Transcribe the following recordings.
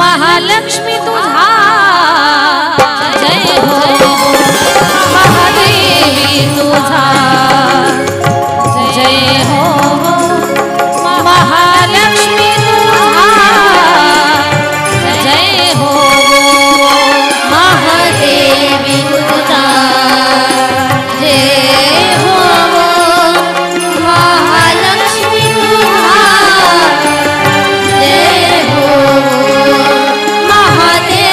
महालक्ष्मी तुझा जय हो महादेवी तुझा जय हो महालक्ष्मी तुझा जय हो महादेवी तुझा जय हो महालक्ष्मी तुझा जय हो महादेवी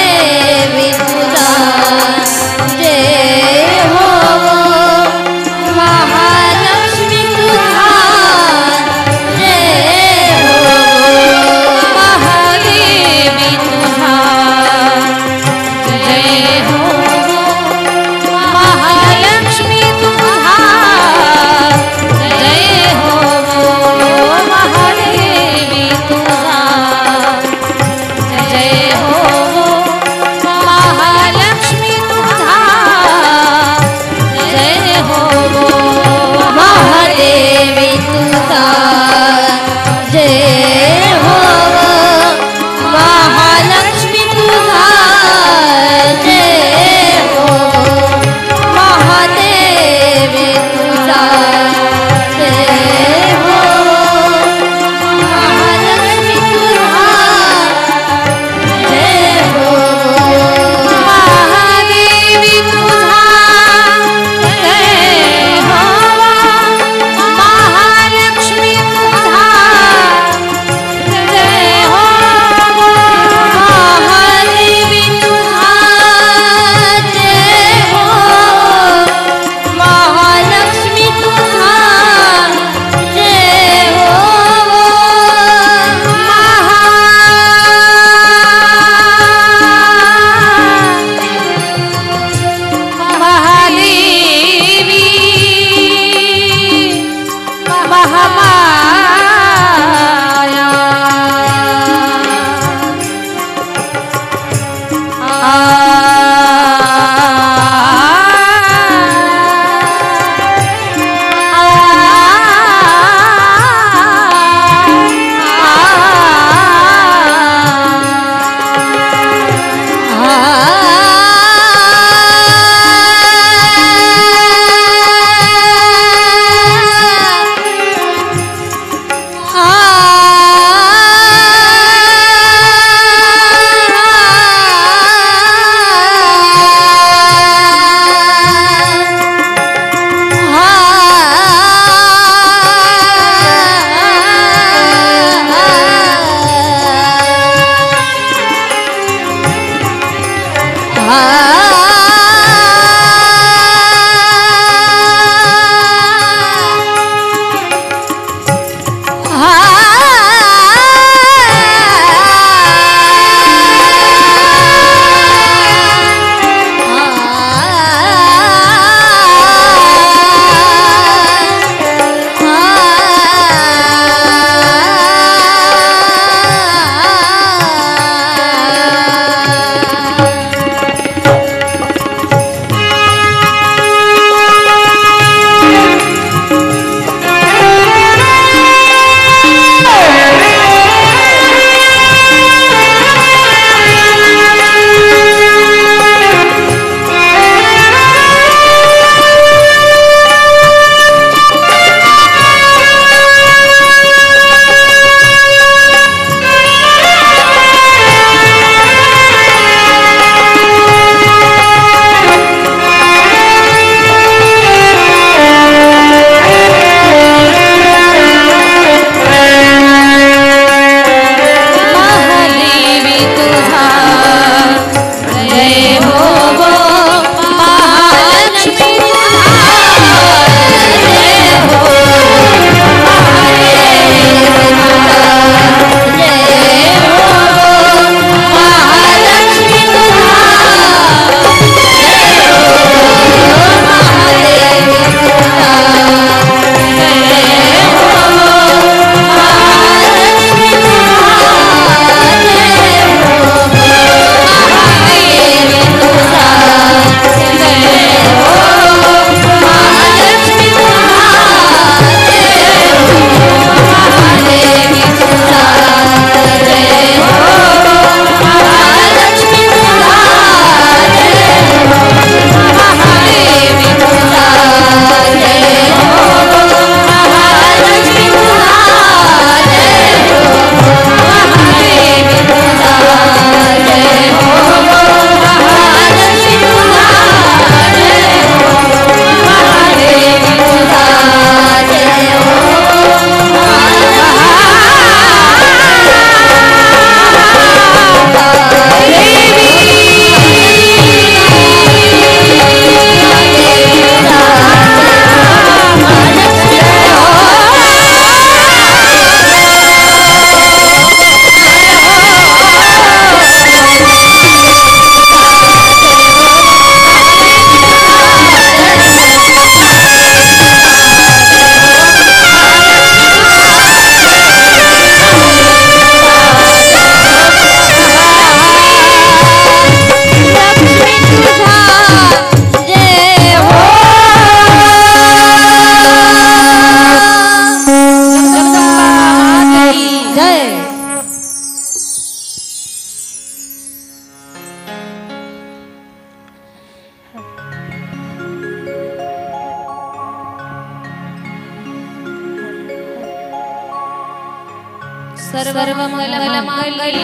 सर्वमंगलमांगल्ये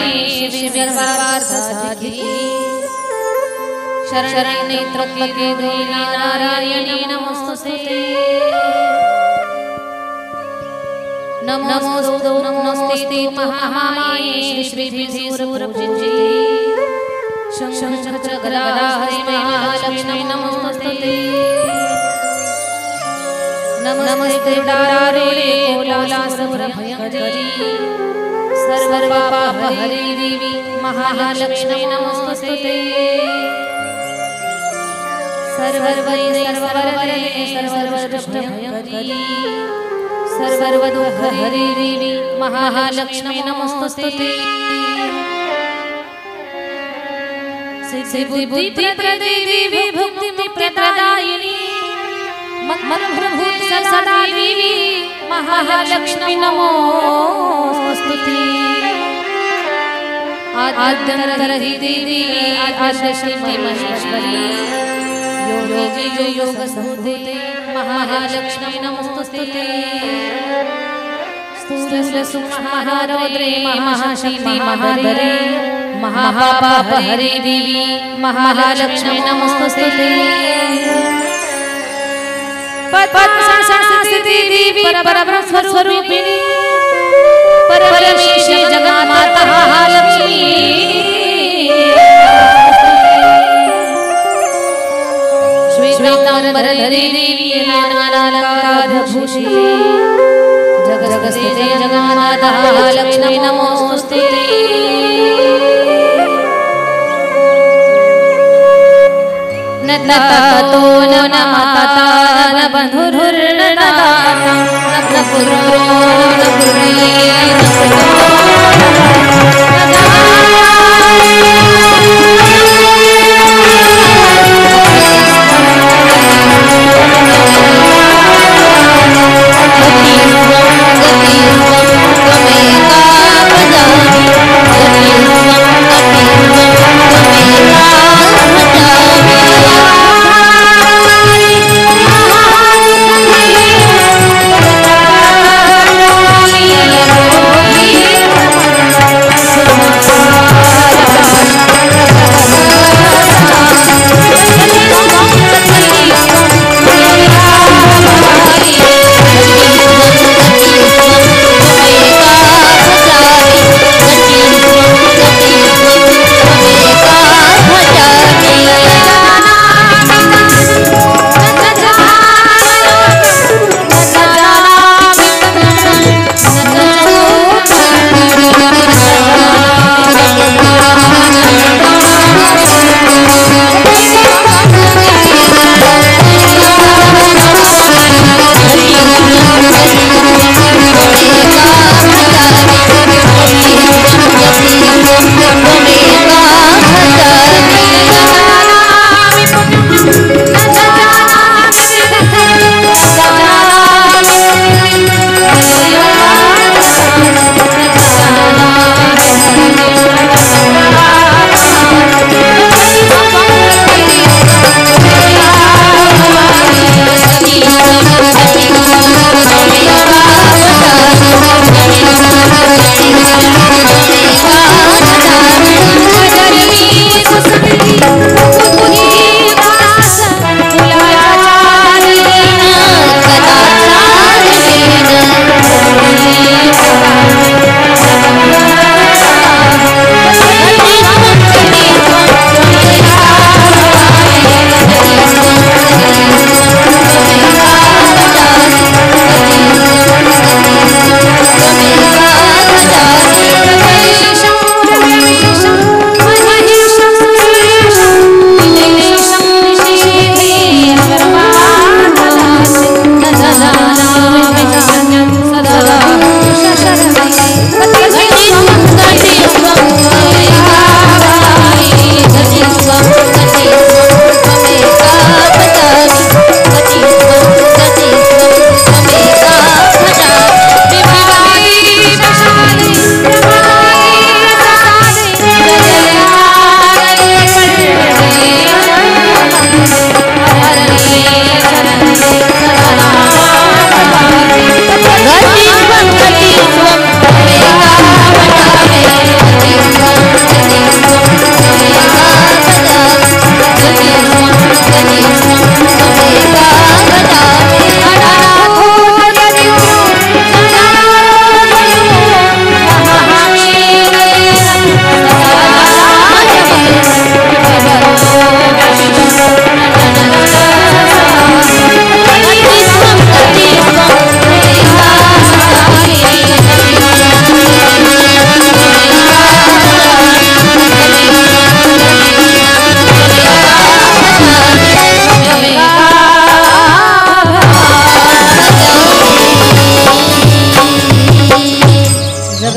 शिवे सर्वार्थसाधिके शरण्ये त्र्यंबके गौरी नारायणी नमोस्तुते नमोस्ते महामाये श्री सूरपूजिते शंखचक्रगदाहरि महालक्ष्मी नमोस्तुते नमस्ते दारारे कोलासुरभयंकरी सर्वपापहरे देवी महालक्ष्मी नमोस्तुते सर्ववरदे सर्वभयंकरी सर्वदुःखहरे देवी महालक्ष्मी नमोस्तुते सिद्धि बुद्धि प्रदे देवी भक्ति प्रदायिनी मनोभूति सदा देवी महालक्ष्मी नमोस्तुते आद्यन्तरहि देवी आद्यश्री महेश्वरी योगी योग संभूते महालक्ष्मी नमोस्तुते स्थूल सूक्ष्म महारौद्रे महाशक्ति महाधरे महापापहरे देवी महालक्ष्मी नमोस्तुते पद्मसंस्थिति देवी परब्रह्म स्वरूपिणी परमेश्वरी जगन्माता महालक्ष्मी श्वेतांबरधरे देवी नानालंकारभूषी जगस्थिते जगन्माता महालक्ष्मी नमोस्तुते न ततो न माता न बंधुर्न दाता न पुरो न पुत्री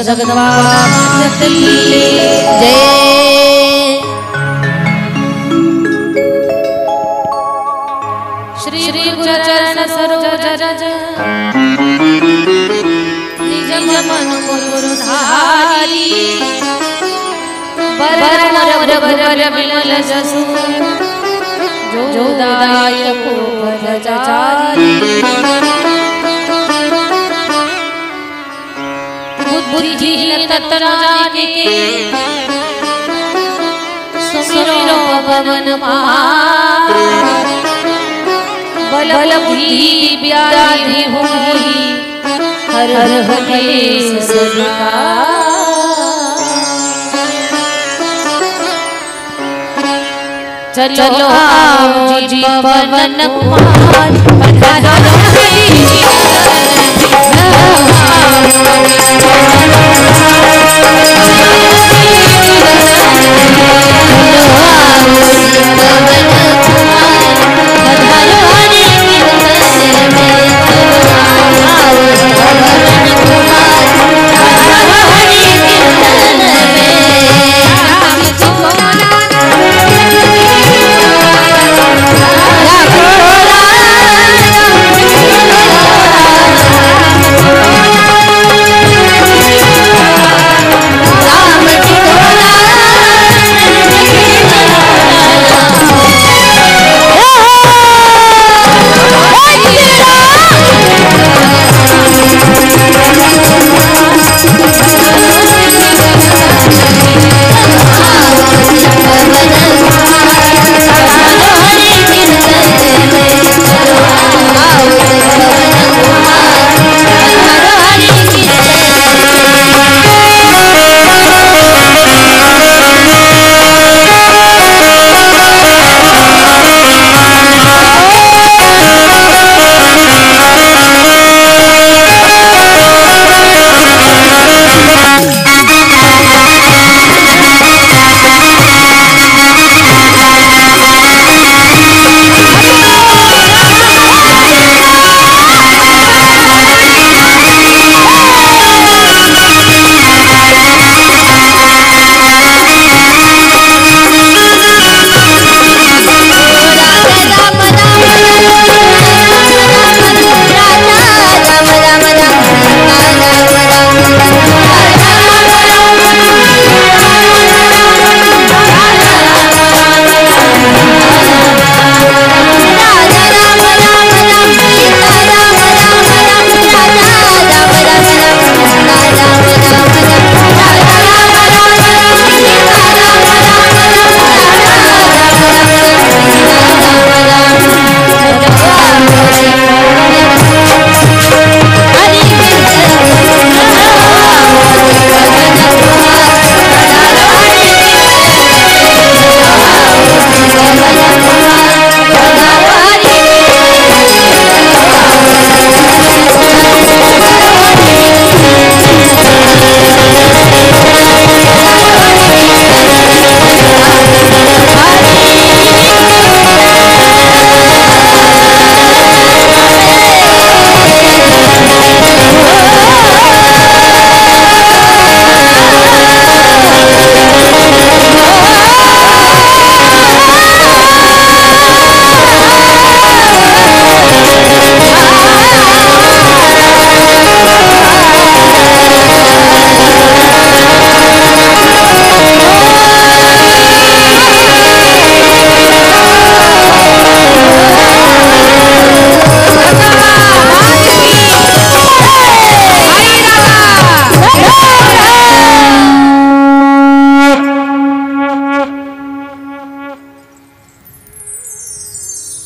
जगन्नाथ की जय। श्री गुरु चरण सरोज रज निज मन गुरु धारी बर बर विमल जसु जो दायक भजचारी बुद्धिहीन तत्तना जाके सुमिरो पवन बल बुद्धि व्याधि होई हर हर कलेश सरिका चलो आओ जी पवन कुमार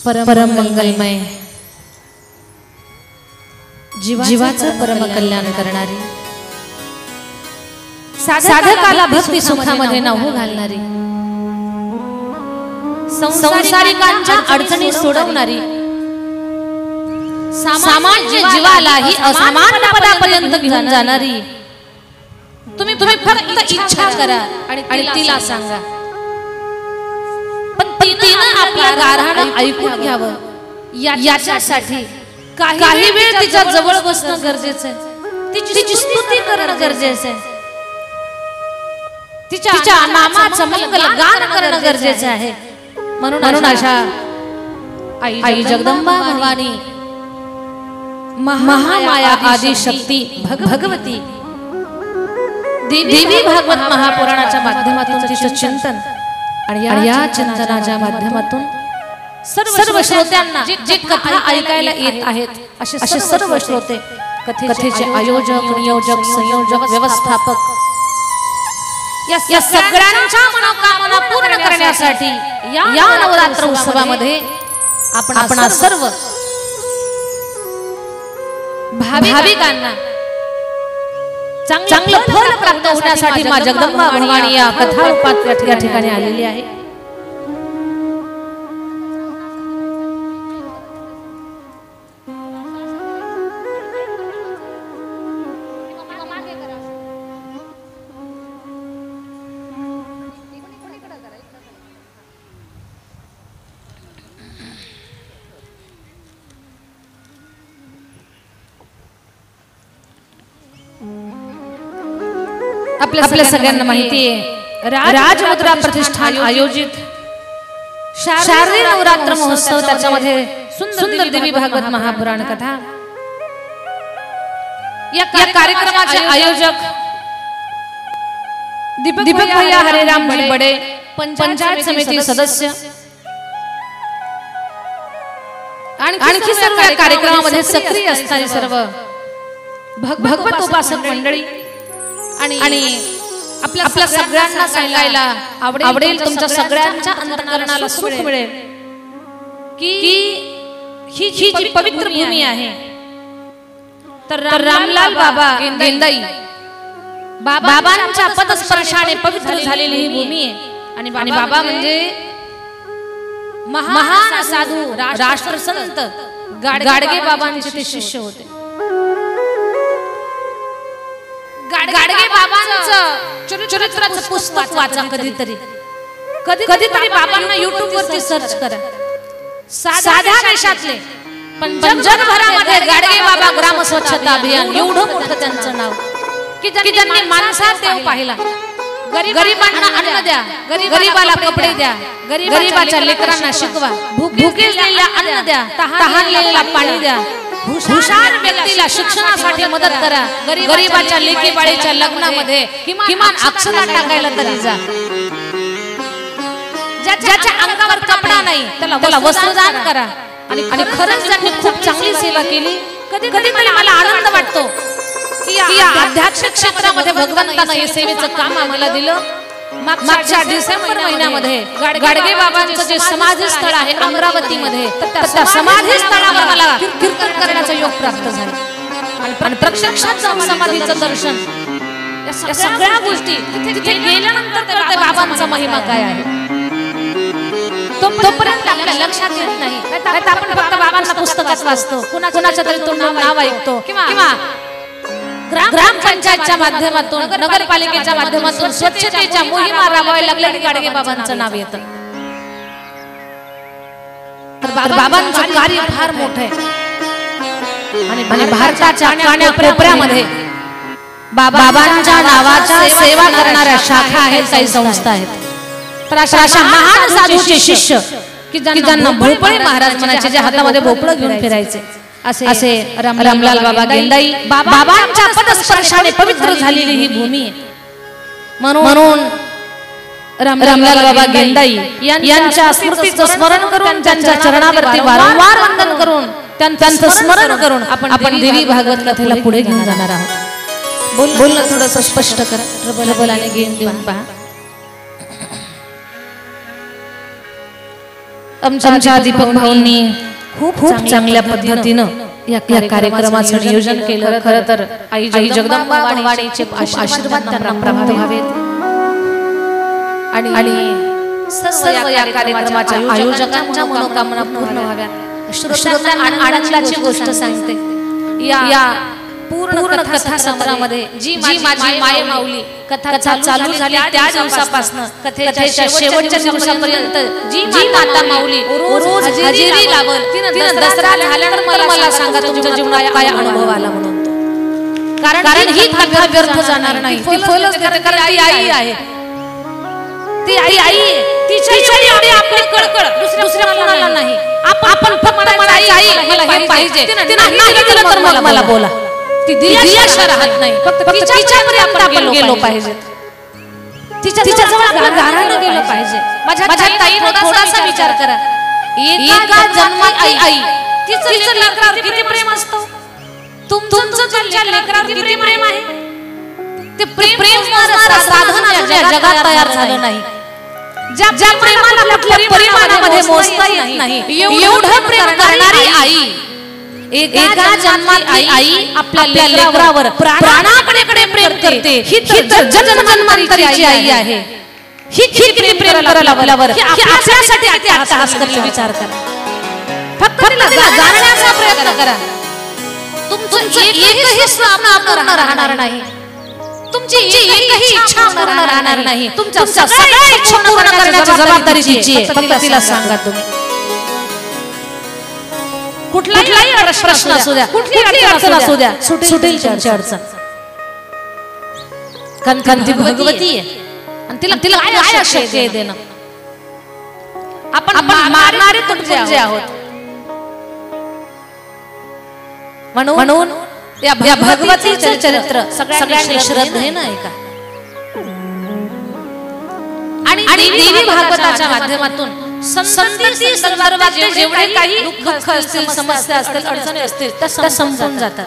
पधारो परम मंगलमय जीवाचं परम कल्याण करणारी साधकाला भक्ती सुखामध्ये नाहू घालणारी संसारिकांच्या अडचणी सोडवणारी सामान्य जीवालाही असामान्य पदापर्यंत घेऊन जाणारी तुम्ही फक्त इच्छा करा आणि तिला सांगा पण तिनं आपल्या गाऱ्हाणं ऐकून घ्यावं याच्यासाठी काही वेळ तिच्या जवळ बसणं गरजेचं आहे तिची स्तुती करणं गरजेचं आहे तिच्या नामाचं मंगल गान करणं गरजेचं आहे. म्हणून अशा आई जगदंबा भवानी महामाया आदि शक्ती भगवती देवी भागवत महापुराणाच्या माध्यमातून तिचं चिंतन आणि या चिंतनाच्या माध्यमातून सर्व श्रोत्यांना जे कथा ऐकायला येत आहेत असे सर्व श्रोते कथेचे आयोजक नियोजक संयोजक व्यवस्थापक या सगळ्यांच्या मनोकामना पूर्ण करण्यासाठी या नवरात्र उत्सवामध्ये आपण सर्व भाविकांना चांगलं फळ प्राप्त होण्यासाठी माँ जगदंबा भवानी या कथा रूपात या ठिकाणी आलेली आहे. आपल्या सगळ्यांना माहिती आहे राजमुद्रा प्रतिष्ठान आयोजित शारदीय नवरात्र महोत्सव त्याच्यामध्ये सुंदर देवी भागवत महापुराण कथा या कार्यक्रमाचे आयोजक दीपक भैया हरेराम बडे पंचायत समिती सदस्य आणखी सर्व या कार्यक्रमामध्ये सक्रिय असणारी सर्व भगवत उपासक मंडळी आणि आपल्या सगळ्यांना सांगायला आवडेल तुमच्या सगळ्यांच्या अंतःकरणाला सुख मिळेल की ही जी पवित्र भूमी आहे तर रामलाल बाबा गेंदाई बाबांच्या पदस्पर्शाने पवित्र झालेली ही भूमी आहे. आणि बाबा म्हणजे महान साधू राष्ट्रसंत गाडगे बाबांचे ते शिष्य होते. गाडगे बाबांचं चरित्राचं पुस्तक वाचा कधीतरी बाबांना YouTube वरती सर्च करा. साध्या देशातले पण जगभरामध्ये गाडगे बाबा ग्राम स्वच्छता अभियान एवढं मोठं त्यांचं नाव की ज्यांनी माणसात देव पाहिला. गरीबांना अन्न द्या, गरीबाला कपडे द्या, गरीबाच्या लेकरांना शिकवा, भुकेलेल्या अन्न द्या, तहानलेला पाणी द्या, हुशार व्यक्तीला शिक्षणासाठी मदत करा, गरीबाच्या लेकीबाळीच्या लग्नामध्ये किमान अक्षता टाकायला तरी जा. ज्याच्या अंगावर कपडा नाही त्याला वस्त्रदान करा. आणि खरंच त्यांनी खूप चांगली सेवा केली. कधी मला आनंद वाटतो की या आध्यात्मिक क्षेत्रामध्ये भगवंतानं हे सेवेचं काम आम्हाला दिलं. मागच्या डिसेंबर महिन्यामध्ये गाडगे बाबांचं जे समाधी स्थळ आहे अमरावतीमध्ये त्या समाधी स्थळावर मला कीर्तन करण्याचा योग प्राप्त झाला आणि प्रत्यक्षात जाऊन समाधीचं दर्शन या सगळ्या गोष्टी तिथे गेल्यानंतर कळते बाबांचा महिमा काय आहे. तोपर्यंत आपल्या लक्षात येत नाही. आपण फक्त बाबांना पुस्तकात वाचतो, कुणाच्या तरी तोंडून नाव ऐकतो किंवा ग्रामपंचायतच्या माध्यमातून नगरपालिकेच्या माध्यमातून स्वच्छतेच्या मोहिमा राबवायला लागल्या की गाडगे बाबांचं नाव येतं. तर बाबांचं कार्य फार मोठं आहे आणि भारताच्या कानाकोपऱ्यामध्ये बाबांच्या नावाच्या सेवा करणाऱ्या शाखा आहेत, काही संस्था आहेत. तर अशा महान साधूचे शिष्य की ज्यांना भोपळे महाराज म्हणायचे, जे हातामध्ये भोपळं घेऊन फिरायचे, असे रामलाल बाबा गेंदाई बाबांच्या पदस्पर्शाने पवित्र झालेली ही भूमी आहे. म्हणून रामलाल बाबा गेंदाई यांच्या स्मृतीचं स्मरण करून त्यांच्या चरणावरती वारंवार वंदन करून त्यांचं स्मरण करून आपण देवी भागवत कथेला पुढे घेऊन जाणार आहोत. बोलणं थोडंसं स्पष्ट करा, प्रबलाने घेऊन देऊन पहा. आमच्या दीपक भाऊंनी खूप चांगल्या पद्धतीनं या कार्यक्रमाचं नियोजन केलं. खरं तर आई जगदंबा भवानीचे आशीर्वाद त्यांना प्राप्त व्हावेत आणि सर्व या कार्यक्रमाच्या आयोजकांच्या मनोकामना पूर्ण व्हाव्यात. श्रोत्यांना आनंदाची गोष्ट सांगते, या पूर्ण कथा सत्रामध्ये जी माझी माय माऊली कथा चालू झाली त्या दिवसापासून कथेच्या शेवटच्या दिवसापर्यंत जी माता माऊली रोज हजेरी लावल, तिनं दसरा झाल्यानंतर मला सांगा तुमच्या जीवनात काय अनुभव आला म्हणून. कारण ही कथा व्यर्थ जाणार नाही. ती फलच देते, कारण ती आई आहे. ती आई तिच्या एवढी आपली कळकळ दुसऱ्या कोणाला नाही. आपण फक्त म्हणायचं आई मला हे पाहिजे, नाही दिलं तर मला बोला. ती दिल्याशिवाय राहत नाही. फक्त तिच्यापर्यंत आपण गेलो पाहिजे, तिच्या जवळ आपलं गारानं गेलं पाहिजे. माझ्या ताई थोडासा विचार करा. एका जन्मात आई तिचं लेकरावर किती प्रेम असतं. तुमचं तुमच्या लेकरावर किती प्रेम आहे. ते प्रेम साधन अजून जगात तयार झालं नाही. ज्या प्रेमाला कुठल्या परिमाणामध्ये मोजता येत नाही एवढं प्रेम करणारी आई, एका जन्मात आई आपल्या लेकरावर प्राणाकडे प्रेम करते. ही तर जन्मांतरीची आई आहे. ही किती प्रेम करायला लावल्यावर आपल्यासाठी अट्टहास करते. विचार करा. फक्त तिला जाणण्याचा प्रयत्न करा. तुमचं एकही स्वप्न अपूर्ण राहणार नाही. तुमची एकही इच्छा पूर्ण राहणार नाही. तुमच्या सगळ्या इच्छा पूर्ण करण्याची जबाबदारी तिची आहे. फक्त तिला सांगा तुम्ही. कुठलाही प्रश्न असू द्या, कुठली अडचण असू द्या, सुटेल त्यांची अडचण. कारण ती भगवती आहे आणि तिला काय अशक्य आहे देणं. आपण मारणारे तुटपुंजे आहोत. म्हणून या भगवतीचे चरित्र सगळ्यांनी श्रद्धेनं ऐका. आणि देवी भागवताच्या माध्यमातून संतती संदर्भात जेवढे काही दुःख असतील, समस्या असतील, अडचणी असतील त्या समजून जातात.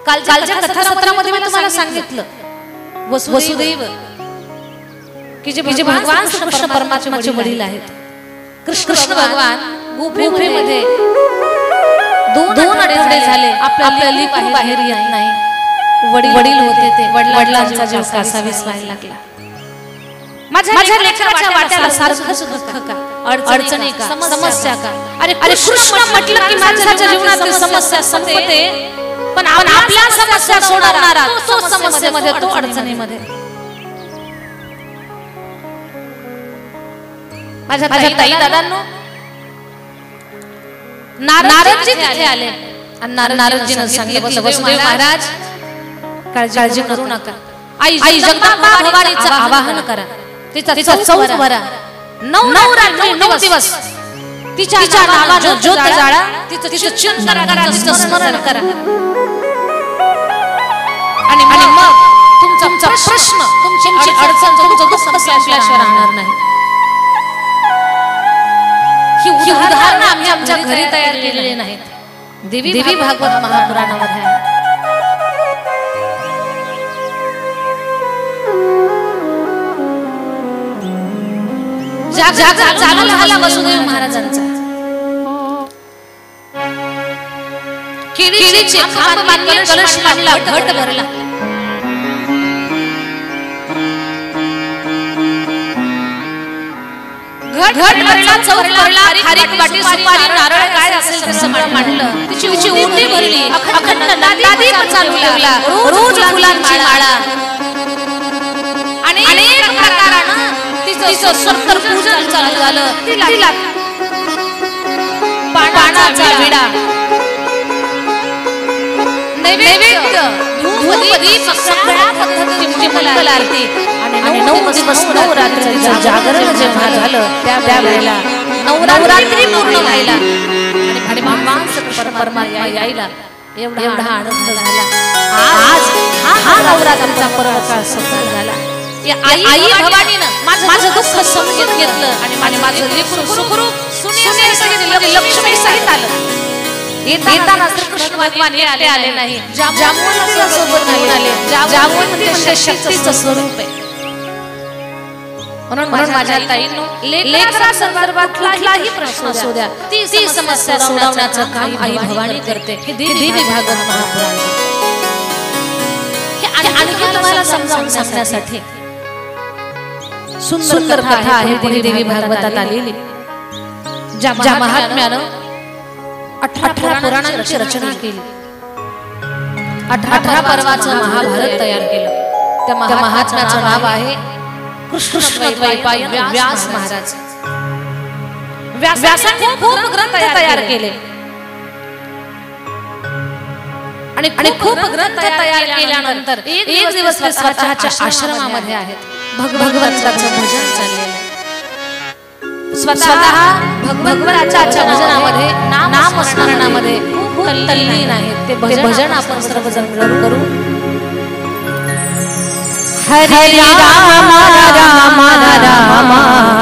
कालच्या कथासत्रामध्ये मी तुम्हाला सांगितलं वसुदेव की जे भगवान कृष्ण परमात्म्याचे वडील आहेत. कृष्ण भगवान गुफेमध्ये दोन आठवडे झाले आपल्या लेकरू बाहेर येत नाही. वडील होते ते वडिलांचा जीव कासावीस व्हायला लागला. माझ्या लेकराच्या वाट्याला सारखं दुःख का, अडचणी का, समस्या का. अरे कृष्ण म्हटलं की माणसाच्या जीवनातील समस्या संपते, पण आपल्या समस्या सोडवणारा तो समस्येमध्ये, तो अडचणीमध्ये. माझ्या ताई दादांनो, नारदजी तिथे आले आणि नारदजीने सांगितलं वसुदेव महाराज काळजी करू नका. आई जगदंबा भवानीचं आवाहन करा. तिचा चौथ भरा. 9 रात्री 9 दिवस तिच्या नावानं ज्योत जाळा. तिचं चिंतन करा, तिचं स्मरण करा. आणि मग तुमचा प्रश्न, तुमची अडचण, तुमचं दुःख संपल्याशिवाय राहणार नाही. ही उदाहरणं आम्ही आमच्या घरी तयार केलेली नाहीत. देवी भागवत महापुराणामध्ये आहे. चालू झाला वसुदेव महाराजांचा. केळीचे खांब बांधले, कलश लागला, घट भरला. घट भरला, चौथ भरला, खारीक वाटी, सुपारी, नारळ काय असेल ते सगळं मांडलं. तिची ओटी भरली, अखंड नंदादीप चालू लागला. रोज फुलांची माळा, अनेक प्रकारानं तिचं सत्तर पूजन चालू झालं. तिला पानाचा विडा, नैवेद्य, धूप, दीप सगळ्या पद्धतीची मंगल आरती. आणि 9 दिवस 9 रात्रीचं जागरण जेव्हा झालं त्यावेळेला नवरात्री पूर्ण व्हायला आणि भगवान परमात्मा यायला एवढा आनंद झाला. आज हा नवरात्रीचा पर्व सफल झाला. आई भवानीनं माझं दुःख समजून घेतलं आणि माझं लेकरू सुखरूप सुनेसहित लक्ष्मी सहित आलं. येताना कृष्ण भगवान हे आले नाही, जांबुवंतीला सोबत घेऊन आले. जांबुवंती म्हणजे शक्तीचं स्वरूप आहे. म्हणून माझ्या ताईंनो, लेकरा संदर्भात कुठलाही प्रश्न असू द्या, ती समस्या सोडवण्याचं काम आई भवानी करते. हे देवी भागवत महापुराण. हे आणखी तुम्हाला समजावून सांगण्यासाठी सुंदर कथा आहे देवी भागवतात आलेली. ज्या महात्म्यानं 18 पुराणांची रचना केली, 18 पर्वाचं महाभारत तयार केलं. त्या महात्म्याचं नाव आहे कृष्णद्वैपायन व्यास महाराज. व्यासाने खूप ग्रंथ तयार केले आणि खूप ग्रंथ तयार केल्यानंतर एक दिवस स्वतःच्या आश्रमामध्ये आहेत. भगवंताचं भजन चाललेलं. स्वतः भगवंताच्या भजनामध्ये नामस्मरणामध्ये खूप तल्लीन आहेत. ते भजन आपण सर्वजण करू. हरे राम राम राम हरे राम राम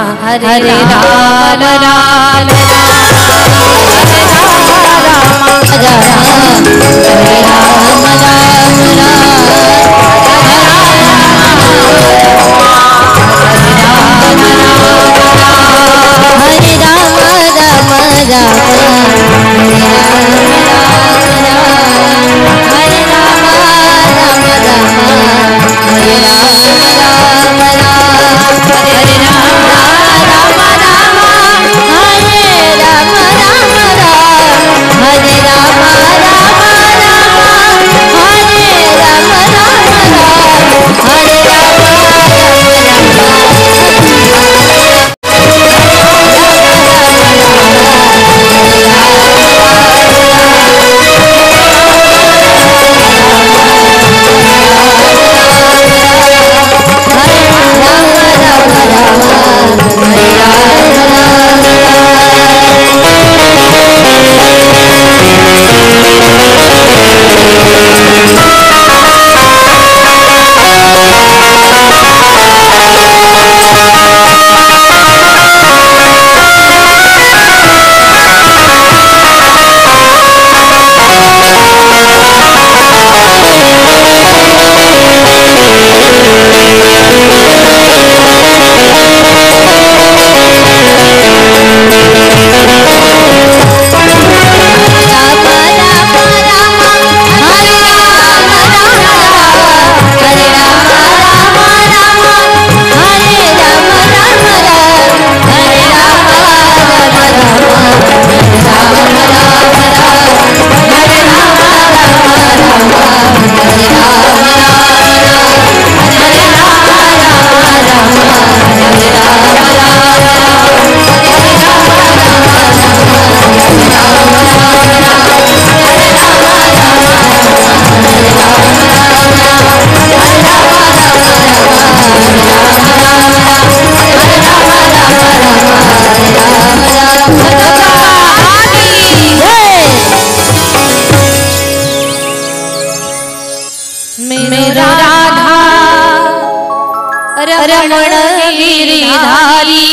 रमण गिरिधारी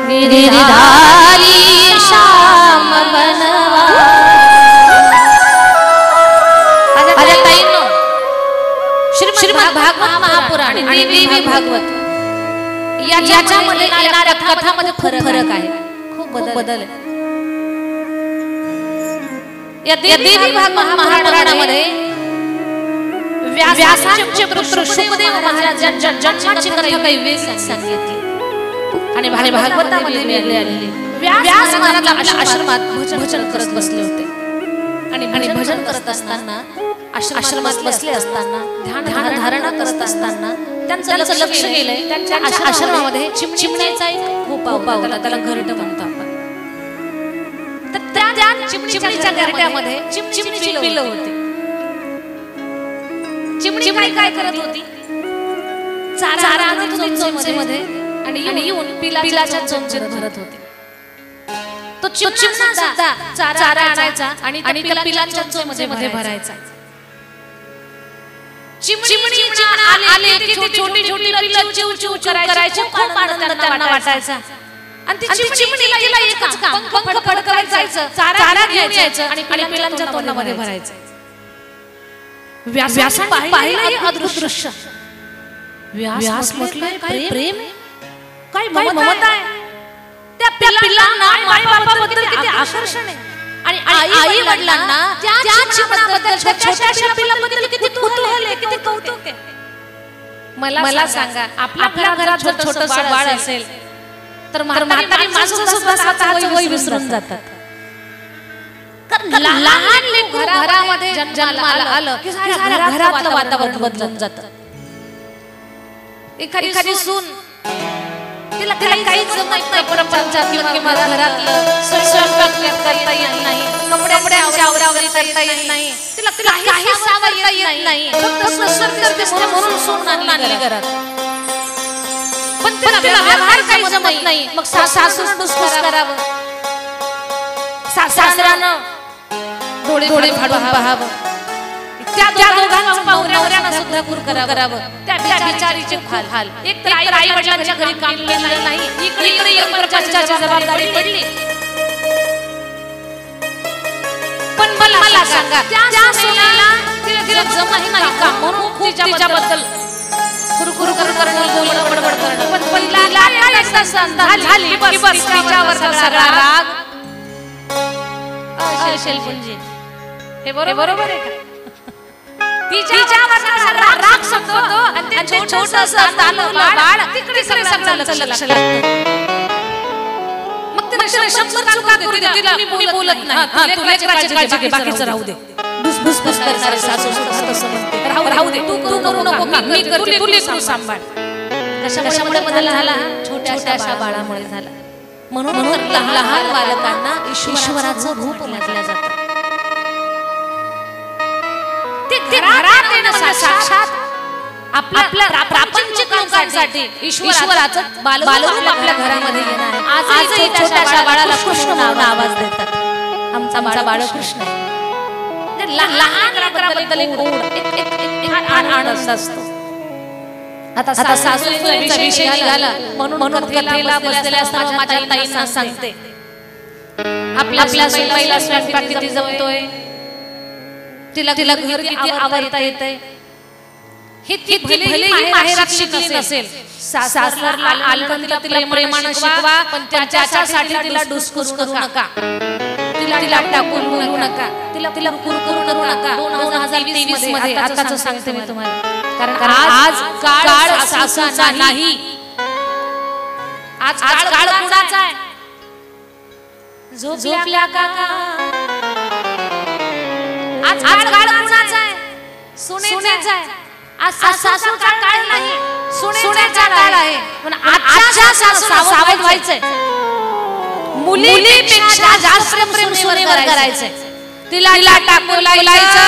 गिरिधारी श्याम बनवा. श्रीमद भागवत महापुराण आणि देवी भागवत याच्यामध्ये येणाऱ्या कथामध्ये खूप फरक आहे, खूप बदल आहे. या देवी भागवत महापुराणामध्ये व्यासांचे पुत्र शुकदेव महाराजांच्या जन्माची कथा काही वेळ सांगितली आणि भागवतामध्ये वेगळे आलेले. व्यास महाराज आपल्या आश्रमात भजन करत बसले होते आणि भजन करत असताना आश्रमात बसले असताना ध्यान धारणा करत असताना त्यांचं लक्ष गेलंय त्यांच्या आश्रमामध्ये चिमणीचा एक खोपा होता, त्याला घरटं म्हणतो आपण. तर त्या चिमणीच्या घरट्यामध्ये चिमणीची पिल्लं होती. चिमणी काय करत होती, चारा आणत होती चमचेमध्ये आणि येऊन पिलाच्या चमचेत भरत होती. तो चिमणा सुद्धा चारा आणायचा आणि त्या पिलाच्या चमचेमध्ये भरायचा. चिमणी आले की ती छोटी छोटी पिल्लं चिव चिव करायची, खूप आनंद त्यांना वाटायचा. आणि ती चिमणीला एकच काम, पंख फडकवायला जायचं, चारा घेऊन यायचं आणि पिलांच्या तोंडामध्ये भरायचं. व्यासाने पाहिलं अद्भुत दृश्य. व्यास म्हटलं काय प्रेम आहे, काय ममता आहे. त्या पिल्लांना मायबापाबद्दल किती आकर्षण आहे आणि आई वडिलांना त्या चिमणाबद्दल, छोट्याशा पिल्लाबद्दल किती कुतूहल आहे, किती कौतुक आहे. मला सांगा, आपल्या घरात छोटंसं बाळ असेल तर म्हातारी माणसं सुद्धा स्वतःचं वय विसरून जातात. लहान लेकरू घरामध्ये जन्माला आलं की साऱ्या घरातलं वातावरण बदलून जातं. एखादी सून तिला काहीच जमत नाही, प्रपंचात किंवा घरातलं स्वयंपाक करता येत नाही, कपड्यांची आवरावरी करता येत नाही, तिला काही सावरता येत नाही, फक्त करते म्हणून सून आणली घरात. पण तिला व्यवहार काही जमत नाही. मग सासून डुसडुस करावं, सासऱ्यानं डोळे फाडून पाहावं, त्या दोघांचं नवऱ्यानं सुद्धा कुर करावं. त्या बिचारीचे हाल. एक तर आई वडिलांच्या घरी काम केलं नाही, इकडे यमराजाची जबाबदारी पडली. पण मला सांगा, त्या सोनीला तिला जमत नाही काम म्हणून खूप तिच्याबद्दल कुरकुर करणं, बोलणं, बडबड करणं. पण पहिला काय झाली की बस तिच्यावर सगळा राग. शेलपुंजी हे बरोबर आहे का? तिच्यावर राग संपतो आणि ते छोटंसं तालुलं बाळ तिकडे सगळं लक्ष लागतं. मग तिने शंभर चुका करू दे, तिला मी बोलत नाही, तू लेकराची काळजी घे, बाकीचं राहू दे. भुसभुस करणारे सासू तसं म्हणते, राहू दे, तू करू नको, मी करते, तू लेकरू सांभाळ. कशामुळे बदल झाला? छोट्याशा बाळामुळे झाला. म्हणून लहान बालकांना ईश्वराचं रूप म्हटलं जातं. ते घरात येणं साक्षात आपल्या प्रापंचिक लोकांसाठी ईश्वराचं बालरूप आपल्या घरामध्ये येणं आहे. आजही छोट्याशा बाळाला कृष्ण म्हणून आवाज देतात, आमचा बाळ कृष्ण आहे. लहान लेकराबद्दल एक ओढ, आनंद असतो. आता सासूचा विषय निघाला म्हणून कथेला बसलेल्या असताना माझ्या ताईंना सांगते, आपल्या सुनेला स्वयंपाक किती जमतोय, तिला घर किती आवडता येतंय. हे भले माहेरात शिकली नसेल, सासरला आलं तिला प्रेमानं शिकवा, पण त्याच्यासाठी तिला डुसकुस करू नका, तिला टाकून बोलू नका, तिला कुरकुर करू नका. 2023 मध्ये आताच सांगते मी तुम्हाला, कारण आज काळ सासूचा नाही, आज काळ कुणाचा आहे? झोपल्या काका. आज काळ कुणाचा आहे? सुनेचा आहे. आज सासूचा काळ नाही, सुनेचा काळ आहे. पण आजच्या सासूला सावध व्हायचंय, मुलीपेक्षा जास्त प्रेम सुनेवर करायचंय. तिला टाकून लावायचं,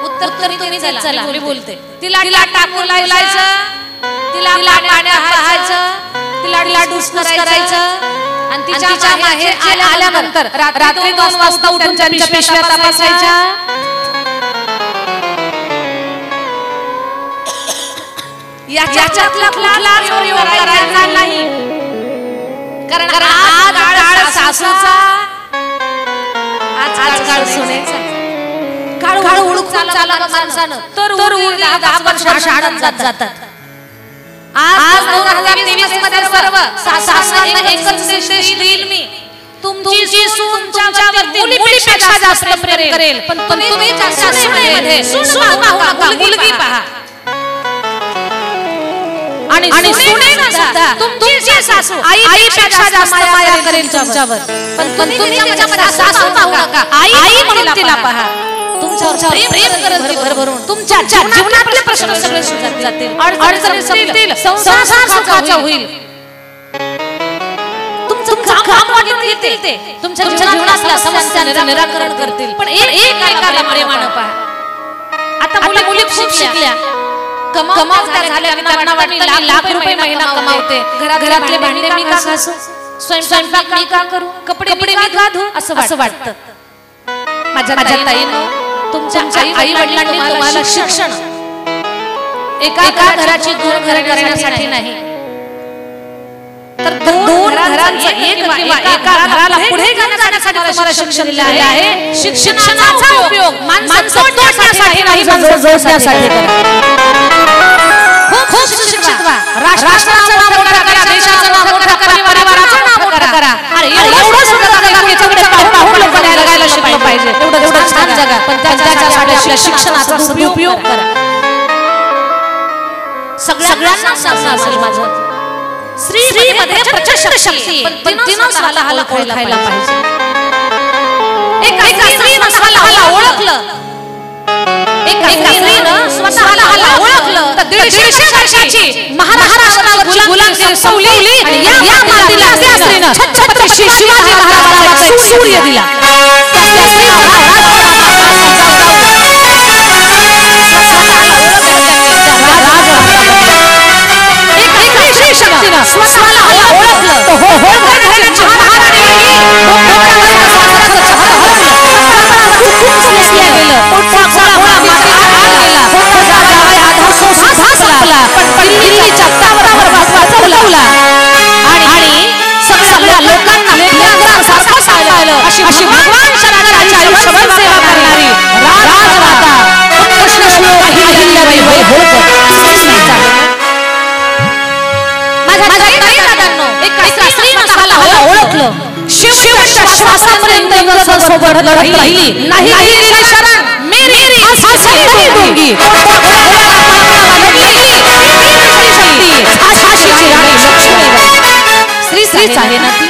उत्तर तुम्ही चला मी बोलते. तिला टाकून लावायचं, तिला पाण्यात पाहायचं, तिला डुसडुस करायचं. आणि तिच्या माहेर आल्यानंतर रात्री 2 वाजता उठून त्यांच्या पिशव्या तपासायच्या. याच्यातला कुठला उपयोग करायचा नाही, कारण आज काळ सासूचा, आज काळ सुनेचा. काळ ओळखून चालवलं माणसानं तर 10 वर्ष आनंदात जातात. आज 2023 मध्ये सर्व सासऱ्यांना एकच संदेश देईल मी, तुमची सून तुमच्यावर मुलीपेक्षा जास्त प्रेम करेल, पण तुम्ही त्याच्या सुनेमध्ये सून पाहू नका, मुलगी पहा. आणि सुनेला तुमची सासू आईपेक्षा जास्त माया करेल तुमच्यावर, पण तुम्ही त्याच्यामध्ये सासू पाहू नका, आई म्हणून तिला पहा. तुमच्यावर प्रेम करेल भरभरून, तुमच्या जीवनातले प्रश्न सगळे सुटत जातील, अडचणी संपतील, संसार सुखाचा होईल. तुमचं काम वाटून घेतील, ते तुमच्या जीवनातल्या समस्यांचं निराकरण करतील. पण एकाला प्रेमानं पहा. आता मुली खूप शिकल्या, कमावत्या झाल्या, त्यांना वाटतं लाख रुपये महिना कमावते, घरातले भांडे मी का घासू, स्वयंपाक मी का करू, कपडे मी का धुऊ, असं वाटतं. माझ्या ताईनं, तुमच्या आई वडिलांनी तुम्हाला शिक्षण एका घराची 2 घरे करण्यासाठी नाही, तर 2 घरांचं किंवा एका घराला पुढे जाण्यासाठी तुम्हाला शिक्षण दिलेलं आहे. शिक्षणाचा उपयोग माणसं तोडण्यासाठी नाही, माणसं जोडण्यासाठी करा. खूप शिक्षित व्हा, राष्ट्राचं नाव मोठं करा, देशाचं नाव मोठं करा, परिवाराचं नाव मोठं करा. अरे एवढं सुद्धा जगा की तिकडे पाहून लोकांना जगायला शिकलं पाहिजे, एवढं छान जगा, पण त्याच्यासाठी आपल्या शिक्षणाचा दुरुपयोग करा. सगळ्यांना सांगणं असेल माझं, स्त्रीमध्ये प्रचंड शक्ती, पण तिनं स्वतःला ओळखायला पाहिजे. एका स्त्रीनं स्वतःला ओळखलं, एका स्त्रीनं स्वतःला ओळखलं तर 150 वर्षाची महाराष्ट्रावर गुलामगिरी संपवली आणि या मातीला त्या स्त्रीनं छत्रपती शिवाजी महाराजांचा सूर्य दिला. त्या स्त्रीला एक शक्ती श्वासापर्यंत सोबत लढत राहिली नाही शरण मेरी फाशी नहीं दूंगी स्त्रीच आहे ना ती.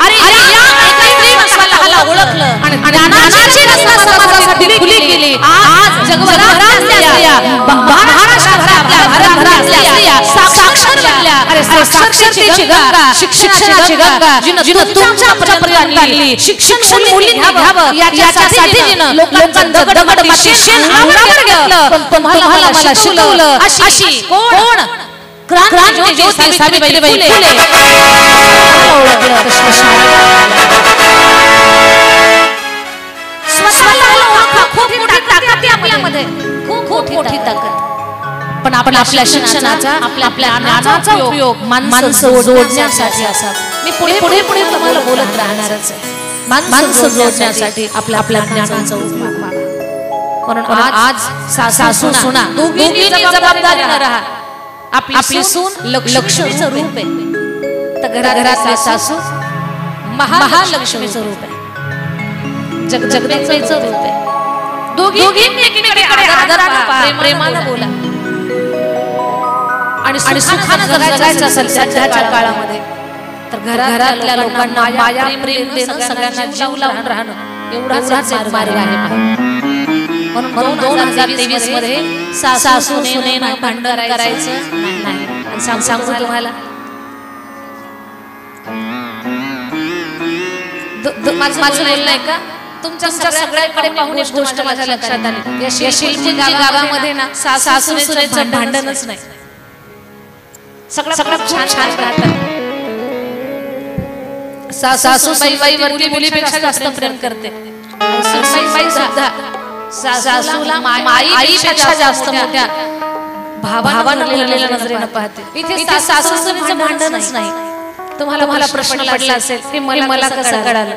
अरे या एका ओळखलं आणि ज्ञानाची रत्न समाजासाठी खुली केली. आज जगभरातल्या स्त्रिया साक्षर बनल्या. अरे साक्षरतेची गंगा शिक्षणाची गंगा जिनं तुमच्यापर्यंत आणली. शिक्षण मुलींनी घ्यावं याच्यासाठी जिनं लोकांचं दगड माती शेण अंगावर घेतलं पण तुम्हाला मला शिकवलं. अशी कोण क्रांती ज्योती सावित्रीबाई फुले. स्वतःला ओळखा. खूप मोठी ताकद आहे आपल्यामध्ये. खूप मोठी ताकद. पण आपण आपल्या शिक्षणाचा आपल्या ज्ञानाचा उपयोग माणसं जोडण्यासाठी असावा. मी पुढे तुम्हाला बोलत राहणारच आहे. माणसं जोडण्यासाठी आपल्या ज्ञानाचा उपयोग म्हणून आज सासू सुना दोघींनी जबाबदारीने राहा. आपली सून लक्ष्मीचं रूप आहे तर घराघरातली सासू महालक्ष्मीचं रूप आहे. जगदंबेचं रूप आहे. दोघींनी एकीकडे आदराने प्रेमाने बोला आणि सुखानं जगायचं असेल सध्याच्या काळामध्ये तर घरातल्या लोकांना माया प्रेम देणं सगळ्यांना जीव लावून राहणं एवढाच मार्ग आहे. म्हणून 2023 मध्ये सासूने भांडण करायचं नाही. आणि सांगू तुम्हाला माझं बोलणं आहे का तुमच्या सगळ्याकडे पाहून एक गोष्ट माझ्या लक्षात आली. या शिल्पी गावामध्ये ना सासूनेचं भांडणच नाही. सगळं छान राहतात. सासूबाई वरती मुलीपेक्षा जास्त प्रेम करते. सासूबाई सुद्धा सासूला आईपेक्षा जास्त मोठ्या भावानं भरलेल्या नजरेनं पाहते. इथे सासूचं भांडणच नाही. तुम्हाला प्रश्न पडला असेल की मला कसं कळालं.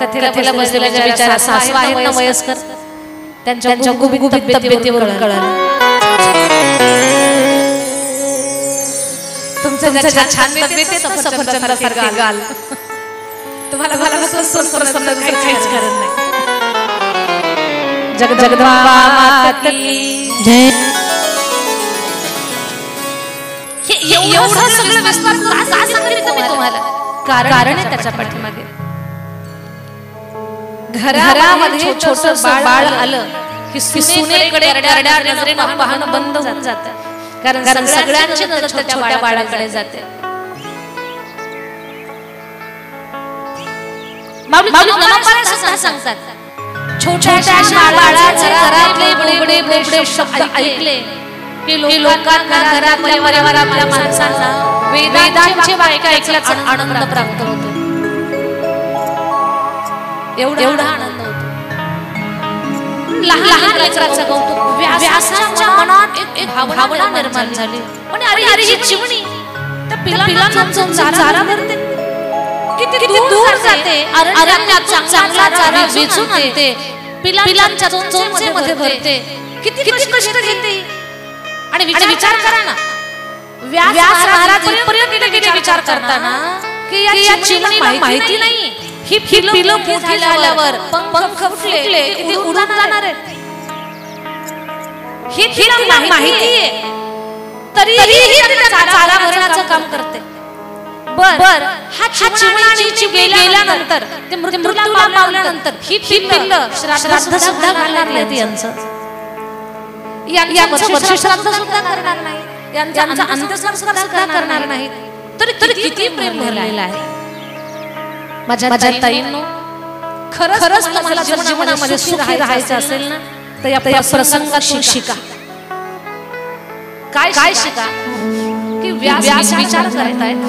कथेला बसलेल्या ज्या विचार सासू आहेत ना वयस्कर त्यांच्या गुबगुबीत तब्येतीवरून कळालं. तुमचं छान तब्येत आहे सफरचंदासारखी गाल. तुम्हाला काहीच करत नाही. जगदंबा माता की जय. एवढं सगळं विस्तार का सांगितलं मी तुम्हाला. कारण आहे त्याच्या पाठीमागे. घरामध्ये छोटस बाळ आलं की सुनेकडे करड्या नजरेनं पाहणं बंद होऊन जातं. कारण सगळ्यांची नजर छोट्या बाळाकडे जाते. सांगतात छोट्या बाळाचे घरातले बोबडे शब्द ऐकले की लोकांना घरातल्या परिवारातल्या माणसांना वेदांची वाक्य ऐकल्याचा आनंद प्राप्त होतो. एवढा आनंद होतो. लहान लेकराचं कौतुक. व्यासाच्या मनात एक भावना निर्माण झाली. अरे ही चिमणी त्या पिलांना चारा धरते. किती दूर जाते. अरण्यात चांगला चारा वेचून आणते. पिलांच्या चोचेमध्ये भरते. किती कष्ट घेते. आणि विचार करा ना व्यास महाराज इतपर्यंत विचार करताना की या चिमणीला माहिती नाही ही पिलं मोठी झाल्यावर पंख फुटले की उडून जाणार आहेत. ही तिला माहिती आहे तरीही चारा भरण्याचं काम करते. बर हा चिमणी गेल्यानंतर ते मृत्यूला पावल्यानंतर ही पिल्लं श्राद्ध सुद्धा घालणार नाहीत. यांचं वर्षश्राद्ध सुद्धा करणार नाही. यांचा अंत्यसंस्कार सुद्धा करणार नाही. तरी किती प्रेम भरलेलं आहे. माझ्या ताईंनो खरंच तुम्हाला जर जीवनामध्ये सुखी राहायचं असेल ना तर या प्रसंगात शिका. काय शिका की व्यास विचार करतायत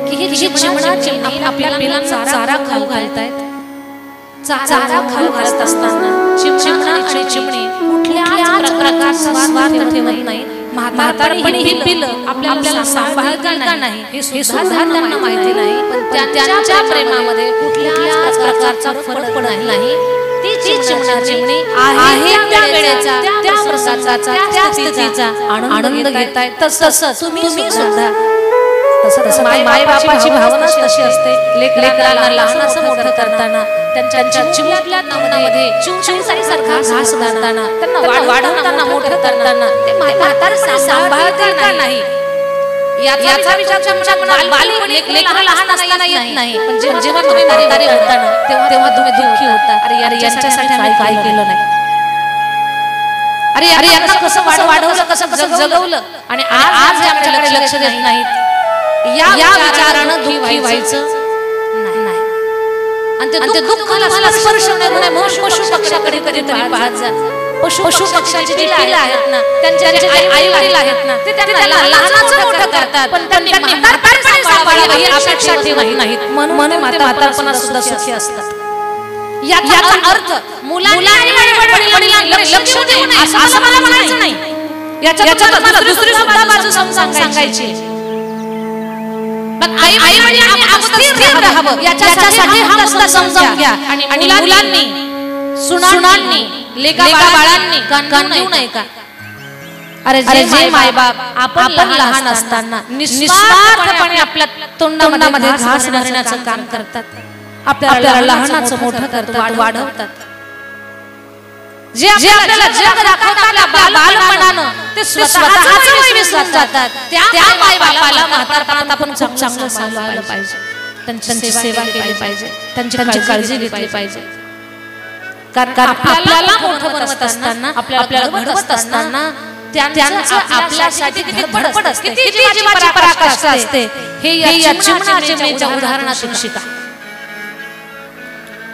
की ही चिमणी आपल्या पिलांना चारा खाऊ घालतायत. चारा खाऊ घालत असताना चिमणी कुठल्याच प्रकारचा स्वार्थ ठेवत नाही. म्हातारपणी ही पिलं आपल्याला सांभाळतील का नाही हे सुद्धा त्यांना माहिती नाही. पण त्यांच्या प्रेमामध्ये कुठल्याच प्रकारचा फरक पडत नाही. ती चिमणी आहे त्या वेळेचा त्या प्रसंगाचा त्या स्थितीचा आनंद घेताय. तसं तुम्ही सुद्धा तसं माय बापाची भावनाच तशी असते. लेकराला लहानाचं मोठं करताना त्यांच्या चिमुकल्या नावामध्ये चिवसारीसारखा घास घालताना त्यांना वाढवताना मोठं करताना ते म्हातारं सांभाळता नाही याचा विचार तुमच्या मनात लेकरं लहान असताना येत नाही. पण जेव्हा तुम्ही म्हातारे होताना तेव्हा तुम्ही दुःखी होता. अरे यांच्यासाठी आम्ही काय केलं नाही. अरे यांना कसं वाढवलं कसं जगवलं आणि आज आमच्याकडे लक्ष देत नाहीत. या विचारानं दुःखी व्हायचं नाही. आणि ते दुःखाला स्पर्श नाही. पशु पक्षाकडे कधीतरी पाहत जा. पशु पक्षाचे जे पिल्लं आहेत ना त्यांचे आई वडील आहेत ना ते त्यांना लहानाचं मोठं करतात. पण त्यांनी म्हातारपणी सांभाळावं ही अपेक्षा ठेवत नाहीत. म्हणून म्हातारपणात सुद्धा सुखी असतात. याचा अर्थ मुलांनी वडिलांना लक्ष देऊ नये असं मला म्हणायचं नाही. याच्यात मला दुसरी सुद्धा बाजू सांगायची. आई वडील स्थिर राहावं याच्यासाठी हा मुद्दा समजावून घ्या. आणि मुलांनी सुनांनी लेका बाळांनी काढू नये का. अरे जे मायबाप आपण लहान असताना निस्वार्थपणे आपल्या तोंडामध्ये घास भरण्याचं काम करतात. आपल्याला लहानाचं मोठं करतात वाढवतात. जे आपल्याला जग दाखवतात बालपणानं ते स्वतःच वय विसरून जातात. त्या मायबापाला म्हातारपणात आपण खूप चांगलं सांभाळलं पाहिजे. त्यांची सेवा केली पाहिजे. त्यांची काळजी घेतली पाहिजे. कारण आपल्याला मोठं बनवत असताना आपल्याला घडवत असताना त्यांचं आपल्यासाठी किती धडपड असते किती जीवाची पराकाष्ठा असते हे या चिमणीच्या उदाहरणातून शिका.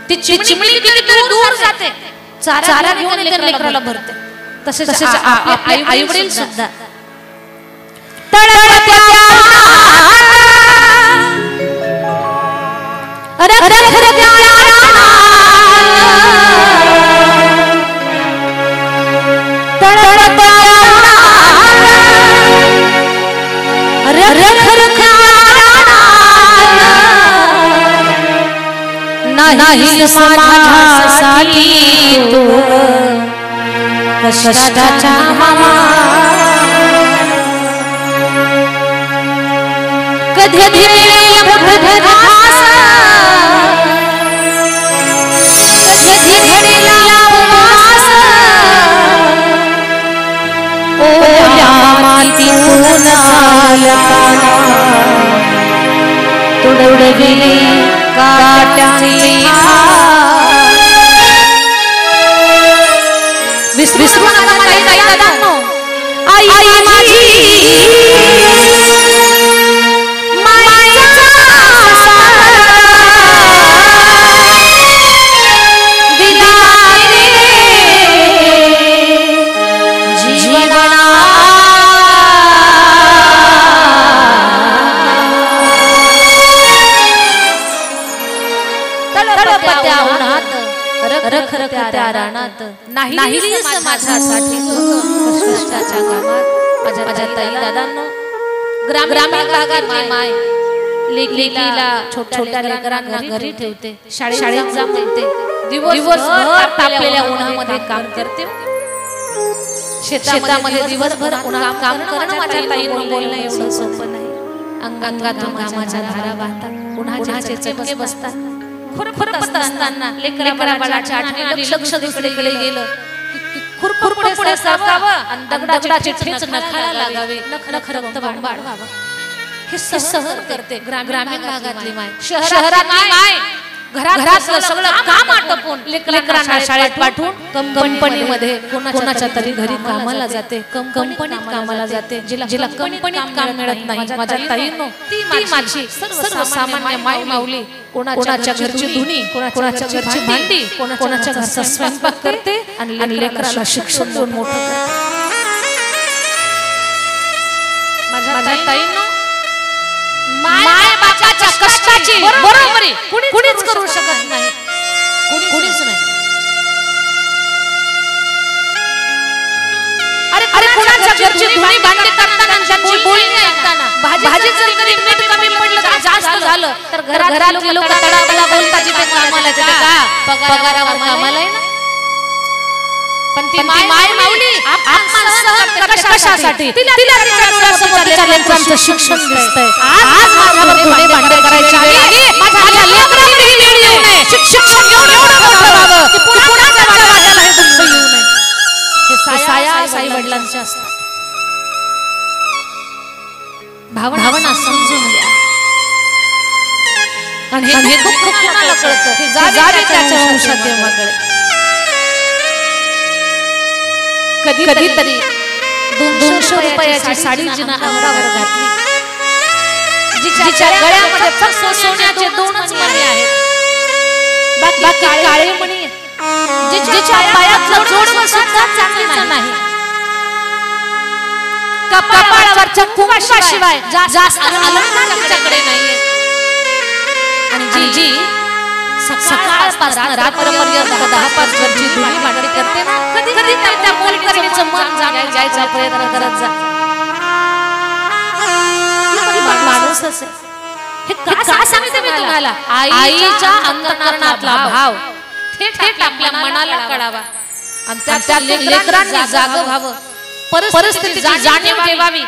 ती चिमणी किती दूर जाते चारा घेऊन लेकराला भरते. तसेच आपले आई वडील सुद्धा नाही माझ्यासाठी तू कष्टाचा मामा कधी घडीला उपास ओल्या मातीतून तुडवडली काट्यांनी विसरू नका ताई दादांनो. आई माझी मायेचा दिला जीवना तळपत्या उन्हात रखरखत्या रानात नाही माझ्यासाठी कष्टाच्या कामात. माझ्या ताई दादांनो ग्रामीण भागातली माय लेकीला छोट्या लेकरांना घरी ठेवते. शाळेत जाते. दिवसभर तापलेल्या उन्हामध्ये काम करते. शेतामध्ये दिवसभर उन्हात काम करणं माझ्या ताईनं बोलणं एवढं सोपं नाही. अंगातून घामाच्या धारा वाहतात. उन्हाचे चटके बसतात. खुरपत असताना लेकरा बाळाच्या आठवणी लक्ष दुसरीकडे गेलं खुरखुर पुढे सरकावं आणि दगडाचे ठेच नखाला लागावे. नख रक्त वाढवावं हे सहन करते ग्रामीण भागातली माय. शहरातली माय घरातलं सगळं काम आटपून लेकरांना शाळेत पाठवून कंपनीमध्ये कोणाच्या तरी घरी कामाला जाते. कंपनीत कामाला जाते. जिला कंपनीत काम मिळत नाही माझ्या ताईंनो ती माझी सर्वसामान्य माय माऊली कोणाच्या घरची धुनी कोणाच्या घरची भांडी कोणाच्या घरचा स्वयंपाक करते आणि लेकराला शिक्षण देऊन मोठं करते. माझ्या ताईंनो माय बापाच्या कष्टाची बरोबरी कुणीच करू शकत नाही. कुणीच नाही. अरे कोणाच्या घरची धुणी भांडी करताना त्यांची बोलणी ऐकताना भाजी जर कधी मीठ कमी पडलं जास्त झालं तर घरातले लोक तडाबडा बोलतात. जिथे कामाला का पगारावर कामाला आहे ना पण ती माय माऊली कशासाठी? तिला तिच्या डोळ्यासमोर लेकरांचं शिक्षण दिसतंय. आज माझ्यावर धुणे भांडे करायची वेळ आली. माझ्या लेकरांवर ही वेळ येऊ नये. शिक्षण घेऊन एवढं मोठं व्हावं की पुन्हा वाट्याला हे दुःख येऊ नये. हे साया साई वडिलांचे असतात. भावना समजून घ्या. आणि हे दुःख कोणाला कळतं? हे जावे त्याच्या वंशात देवाकडे. कधीतरी 200 रुपयाची साडी जिना अंगावर घातली, जिच्या गळ्यामध्ये फक्त सोन्याचे 2च मणी आहेत, बाकी काळे मणी, जिच्या पायातलं जोडवं सुद्धा चांदीचं नाही, कपाळावरच्या कुंकवाशिवाय जास्त अलंकार तिच्याकडे नाहीये. आणि जी सकाळपासून रात्रपर्यंत 10-5 घरची धुणी भांडी करते ना, कधी त्या मोलकरणीचं मन जायचा प्रयत्न करत जा. माणूसच आहे. हे का सांगते मी तुम्हाला? आईच्या अंतःकरणातला भाव थेट आपल्या मनाला कळावा आणि त्या लेकरांनी जागं व्हावं, परिस्थितीची जाणीव ठेवावी.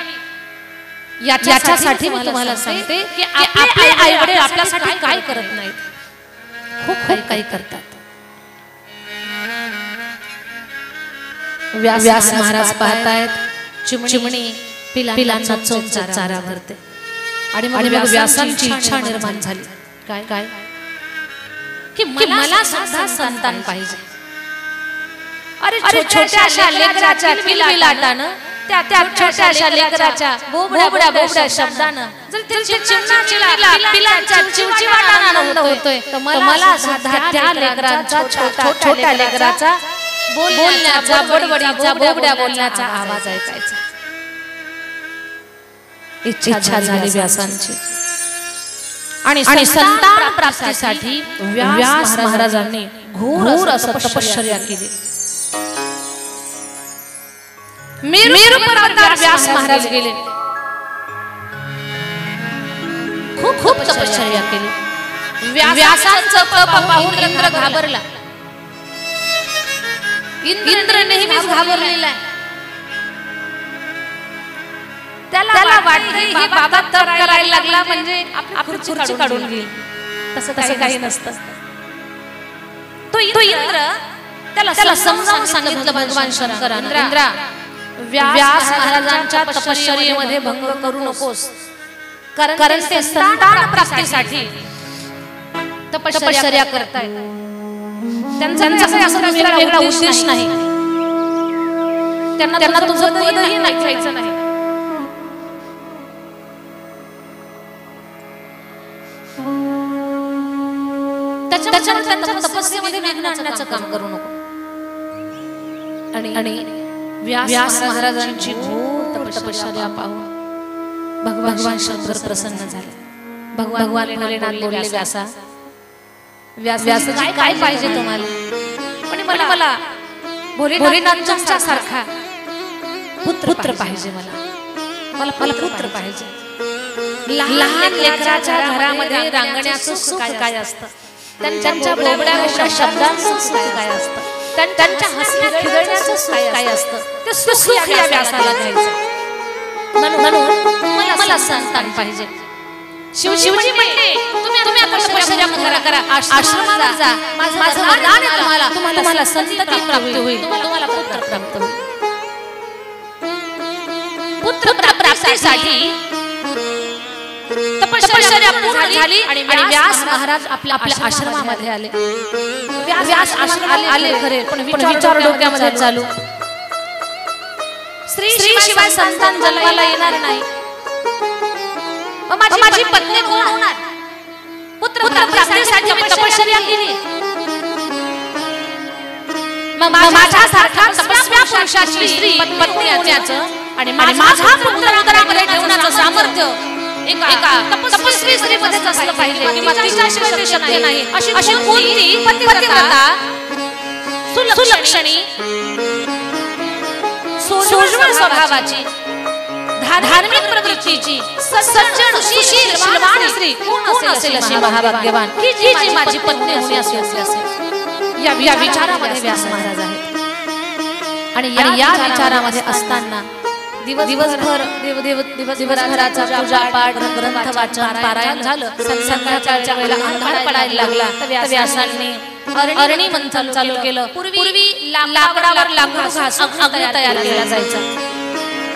याच्यासाठी मी तुम्हाला सांगते की आपले आईवडील आपल्यासाठी काय करत नाहीत, खूप काही करतात. व्यास महाराज पाहतायत, चिमणी पिलांना चोच चारा भरते. आणि मग व्यासांची इच्छा निर्माण झाली. काय की मला सुद्धा संतान पाहिजे. अरे छोट्याशा लेकराच्या किलबिलाटानं, त्या छोट्याशा लेकराच्या बोबड्या शब्दानं जर चिमणीला पिलांच्या चिवचिवाटानं आनंद होतोय, तर मला सुद्धा त्या लेकरांचा छोट्या लेकराचा बोलण्याचा, बडबडीचा, बोबड्या बोलण्याचा आवाज ऐकायचा. इच्छा झाली व्यासांची. आणि संतान प्राप्तीसाठी व्यास महाराजांनी घोर असं तपश्चर्या केली. मेरू पर्वतावर व्यास महाराज गेले, खूप तपश्चर्या केली. व्यासांचं तप पाहून इंद्र घाबरला. इंद्र नेहमीच घाबरलेला आहे. त्याला वाटलं ही बाबा तप करायला लागला म्हणजे आपली खुर्ची काढून घेईल. तसं काही नसतं. तो इंद्र त्याला समजावून सांगितलं भगवान शंकरानं, इंद्रा व्यास महाराजांच्या तपश्चर्येमध्ये भंग करू नकोस, कारण ते संतान प्राप्तीसाठी तपश्चर्या करतायत. त्यांचा असं वेगळा उद्देश नाही. त्यांना तुझं पदही नाही घ्यायचं नाही. त्याच्यामुळे त्यांच्या तपस्येमध्ये विघ्न आणण्याचं काम करू नको. आणि व्यास महाराजांची घोर तपश्चर्या पाहून भगवान शंकर प्रसन्न झाले. भगवान भोलेनाथ बोलले, व्यासजी काय पाहिजे तुम्हाला? पण मला भोलेनाथांच्या सारखा पुत्र पाहिजे. मला पुत्र पाहिजे. लहान लेकराच्या घरामध्ये रांगण्याचं सुख काय असतं, त्यांच्या बोबड्या शब्दांचं सुख काय असतं, त्यांच्या हसण्यात खिदळण्याचं सुख काय असतं, ते सुख या व्यासाला घ्यायचं. म्हणून मला संतान पाहिजे. शिवजी म्हणले, तुम्ही आता तपश्चर्या करा, आश्रमावर जा, माझं वरदान आहे तुम्हाला संतती प्राप्त होईल, तुम्हाला पुत्र प्राप्त होईल. पुत्र प्राप्तीसाठी तपश्चर्या पूर्ण झाली आणि व्यास महाराज आपल्या आश्रमामध्ये आले. व्यास आले खरे, पण विचार डोक्यामध्ये चालू, स्त्री शिवाय संतान जन्माला येणार नाही. माझी पत्नी कोण होणार? पुत्र प्राप्तीसाठी मी तपश्चर्या केली. माझ्यासारखा तपस्या पुरुषाची स्त्री पत्नी असण्याचं आणि माझा पुत्र उदरामध्ये ठेवण्याचं सामर्थ्य एका तपस्वी स्त्रीमध्येच असलं पाहिजे. तिच्याशिवाय ते शक्य नाही. अशी कोणती पतिव्रता, सुलक्षणी, सोज्वळ स्वभावाची, धार्मिक प्रवृत्तीची, सज्जन, सुशील, शीलवान स्त्री कोण असेल अशी महाभाग्यवान की जी माझी पत्नी होण्याची असेल. या विचारामध्ये व्यास महाराज आहेत. आणि या विचारामध्ये असताना दिवसभराचा पूजा पाठ ग्रंथ वाचन पारायण झालं. संध्याकाळच्या वेळेला अंधार पडायला लागला तर व्यासांनी अरणी मंथन चालू केलं. पूर्वी लाकडावर लाकूड घासून अग्नी तयार केला जायचा.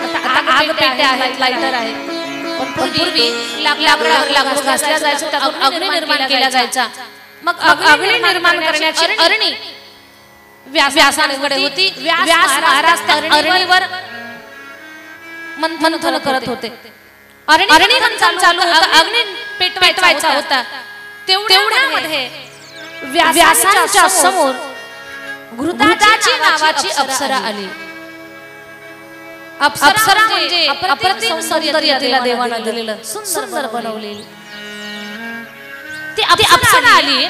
आता आग पेट्या आहेत, लायटर आहे, पण पूर्वी लाकडावर लाकूड घासल्या जायचं, त्यातून अग्नी निर्माण केला जायचा. मग अग्नी निर्माण करण्याची अरणी व्यासांकडे होती. व्यास महाराज त्या अरणीवर मंथन करत होते. अरणी मंथन चालू होतं, अग्नी पेटवायचा होता. तेवढ्यामध्ये व्यासांच्या समोर घृताची नावाची अप्सरा आली. अप्सरा म्हणजे अप्रतिम सौंदर्य तिला देवाने दिलेलं, सुंदर बनवलेली ती अप्सरा आली.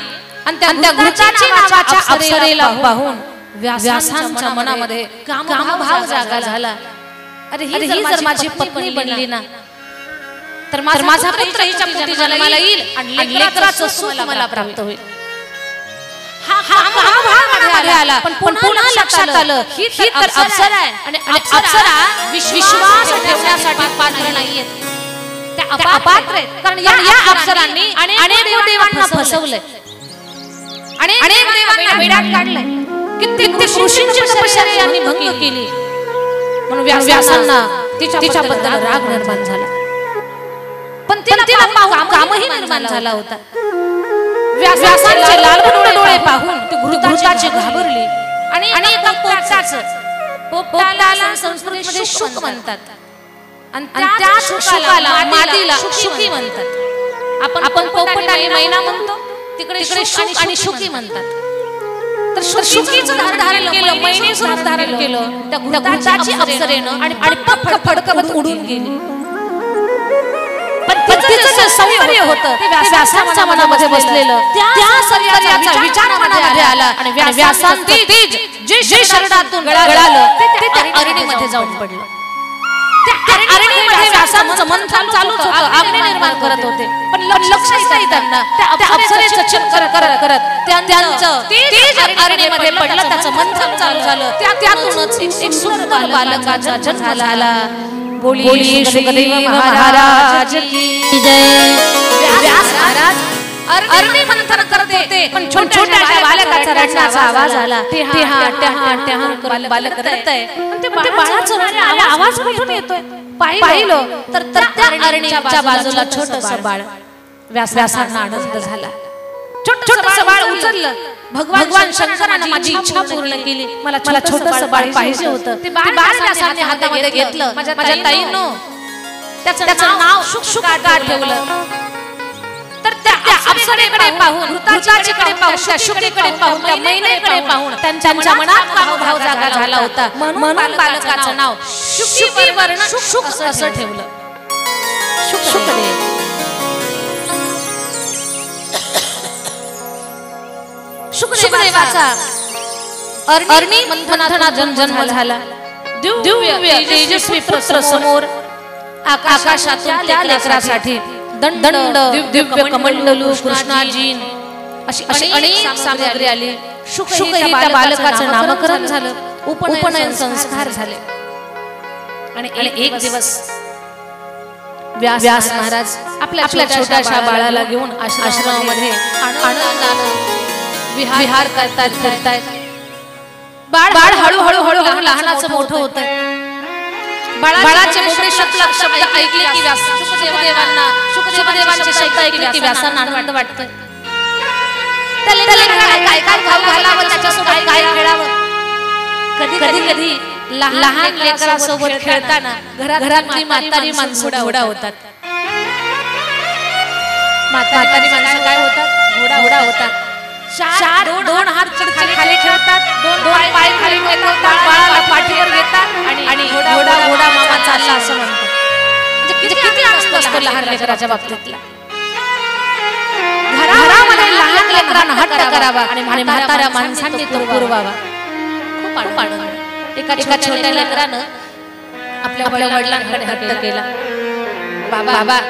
आणि त्या घृताची नावाच्या अप्सरेला पाहून व्यासांच्या मनामध्ये कामभाव जागा झाला. अरे ही जर माझी पत्नी बनली ना तर माझा पुत्र हिच्या पोटी जन्माला येईल आणि लेकराचं सुख मला प्राप्त होईल. हा कामभाव आला. पण पुन्हा लक्षात आलं ही तर अप्सरा आहे आणि अप्सरा विश्वास ठेवण्यासाठी पात्र नाहीये, त्या अपात्र आहेत. कारण या अप्सरांनी अनेक देवांना फसवलंय, अनेक देवांना वेड्यात काढलंय, कित्येक ऋषींची तपश्चर्या यांनी भंग केली. म्हणून व्यासांना तिच्याबद्दल राग निर्माण झाला. पण तिला पाहून कामही निर्माण झाला होता. व्यासांचे लालबुड डोळे पाहून ती घृताची घाबरली आणि एका पोपटाला संस्कृतमध्ये शुक म्हणतात आणि त्या शुकाला मादीला शुकी म्हणतात. आपण पोपट आणि मैना म्हणतो, तिकडे शुक आणि शुकी म्हणतात. तर शुकीचं धारण केलं, मैनेचं रूप धारण केलं त्या घृताची अप्सरेनं आणि फडकवत उडून गेली. पण तिचं जे सौंदर्य होतं ते व्यासांच्या मनामध्ये बसलेलं, त्या सौंदर्याचा विचार मनामध्ये आला आणि व्यासांचं तेज जे शरणातून गळालं ते त्या अरणीमध्ये जाऊन पडलं. त्या अरणीमध्ये व्यासांचं मंथन चालूच होतं, अग्नी निर्माण करत होते. पण लक्षच नाही त्यांना त्या अप्सरेचं चक्कर करत त्यांचं तेज अरणीमध्ये पडलं, त्याचं मंथन चालू झालं. त्यातूनच एक सुंदर बालकाचा जन्म झाला. बोलिए सुखदेव महाराज की जय. व्यास महाराज अरणी मंथन करत होते, पण छोट्या बालकाचा रडण्याचा आवाज आला. बालक रडत आहे, पण ते बाळाचा आवाज कुठून येतोय पाहिलं तर त्या अरणीच्या बाजूला छोटंसं बाळ. व्यासांना आनंद झाला. छोटंसं बाळ उचललं. भगवान शंकराने माझी इच्छा पूर्ण केली, मला छोटंसं बाळ पाहिजे होतं. ते बाळ व्यासांनी हातामध्ये घेतलं. माझ्या ताईंनो त्याचं नाव शुका ठेवलं. तर त्या अप्सरेकडे पाहून, घृताचीकडे पाहून, त्या शुकीकडे पाहून, त्या मैनेकडे पाहून त्यांच्या मनात कामभाव जागा झाला होता. म्हणून बालकाचं नाव शुकी वर्ण शुक असं ठेवलं. शुकदेव. शुकदेवाचा अरणी मंथनात जन्म झाला. दिव्य तेजस्वी पुत्र समोर आकाशातून त्या लेकरासाठी दंड दिव्य कमंडलू कृष्णाजी अशी अनेक सामग्री आली. शुक त्या बालकाचं नामकरण झालं, उपनयन संस्कार झाले. आणि एक दिवस व्यास महाराज आपल्या छोट्याशा बाळाला घेऊन आश्रमामध्ये आनंदानं विहार करतायत. बाळ हळूहळू लहानाचं मोठं होत आहे. बाळाचे मोठे शब्द ऐकले की शुकदेवांचे शब्द ऐकले की व्यासांना आनंद वाटतोय. काय खाऊ घालावं, त्याच्यासोबत काय खेळावं. कधी लहान लेकरासोबत खेळताना घरातली म्हातारी माणसं घोडा होतात. म्हातारी माणसं काय होतात? घोडा होतात. दोन हात खाली ठेवतात, दोन पाय खाली ठेवतात, बाळाला पाठीवर घेतात आणि घोडा मामा चालला असं म्हणतात. म्हणजे किती आनंद असतो लहान लेकराच्या बाबतीतला. घरामध्ये लहान लेकरांना हट्ट करावा आणि म्हाताऱ्या माणसांनी तो पुरवावा. खूप आनंद. एका छोट्या लेकरानं आपल्या वडिलांकडे हट्ट केला. बाबा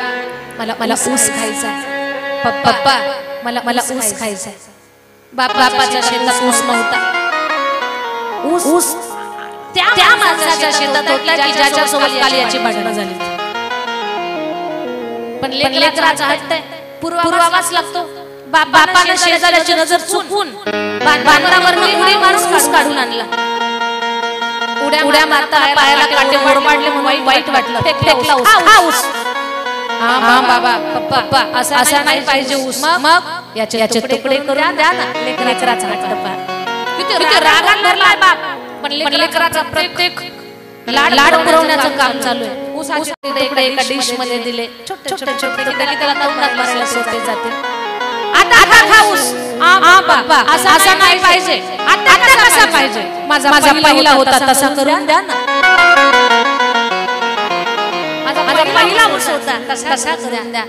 मला ऊस खायचा. पप्पा मला ऊस खायचा. बापाच्या शेतात ऊस नव्हता. त्या माणसाच्या शेतात होता की ज्याच्या सोबत काल याची भांडणं झाली. पण लेकराचा हट्ट पुरवावाच लागतो. बापाने शेजाऱ्याची नजर चुकून बांधावरनं उडी मारून ऊस काढून आणला. उड्या मारताना पायाला काटे मोडमाडले म्हणून वाईट वाटलं. फेकला ऊस. हा बाबा पप्पा असा नाही पाहिजे ऊस. मग याचे तुकडे करून द्या ना. लेकराचा हट्ट पहा. रागात भरलाय बाप. पण लेकराचा प्रत्येक लाड पुरवण्याचं काम चालू आहे. ऊसाचे तुकडे एका डिश मध्ये दिले. छोटे छोटे तुकडे त्याला तोंडात भरायला सोपे जाते. आता खा ऊस. बाबा असा नाही पाहिजे. आता कसा पाहिजे. माझा पहिला होता तसा करून द्या ना. माझा पहिला ऊस होता कसा करून द्या.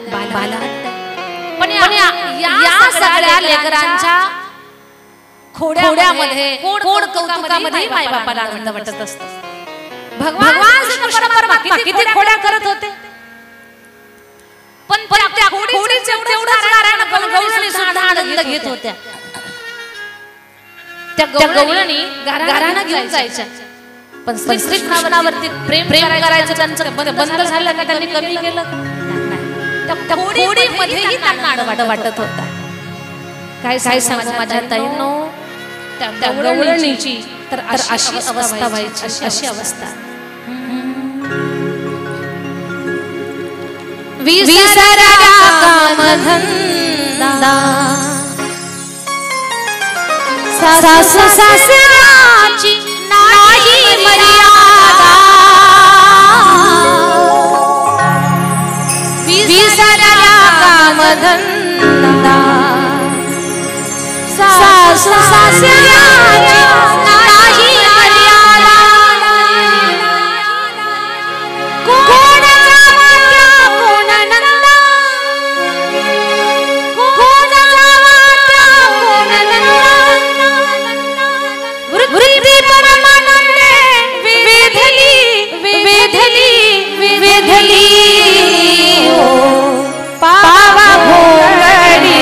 पण या सगळ्या लेकरांच्या खोड्यामध्ये कोड कौतुकामध्ये माय बापाला आनंद वाटत असतो. भगवान श्रीकृष्ण परमात्मा किती खोड्या करत होते. पण त्या खोडीचे तेवढंच नारायण पण गवळणी सुद्धा आनंद घेत होत्या. त्या गवळणी घराणं घेऊन जायच्या. पण श्रीकृष्णावरती प्रेम करायचं त्यांचं बंद झालं का त्यांनी कमी केलं. त्या खोडीमध्येही त्यांना आनंद वाटत होता. काय सांगू माझ्या ताईंनो. त्या गवळणीची तर अशी अवस्था व्हायची. अशी अवस्था. विसरा कामधंदा सासू सासऱ्याची नाही मर्यादा. विसरा कामधंदा सासू सासऱ्याची नाही मर्यादा. कोण जावा कोण नंदा. कोण जावा कोण नंदा. वृत्ती परमानंदे वेधली पावा भोगडी.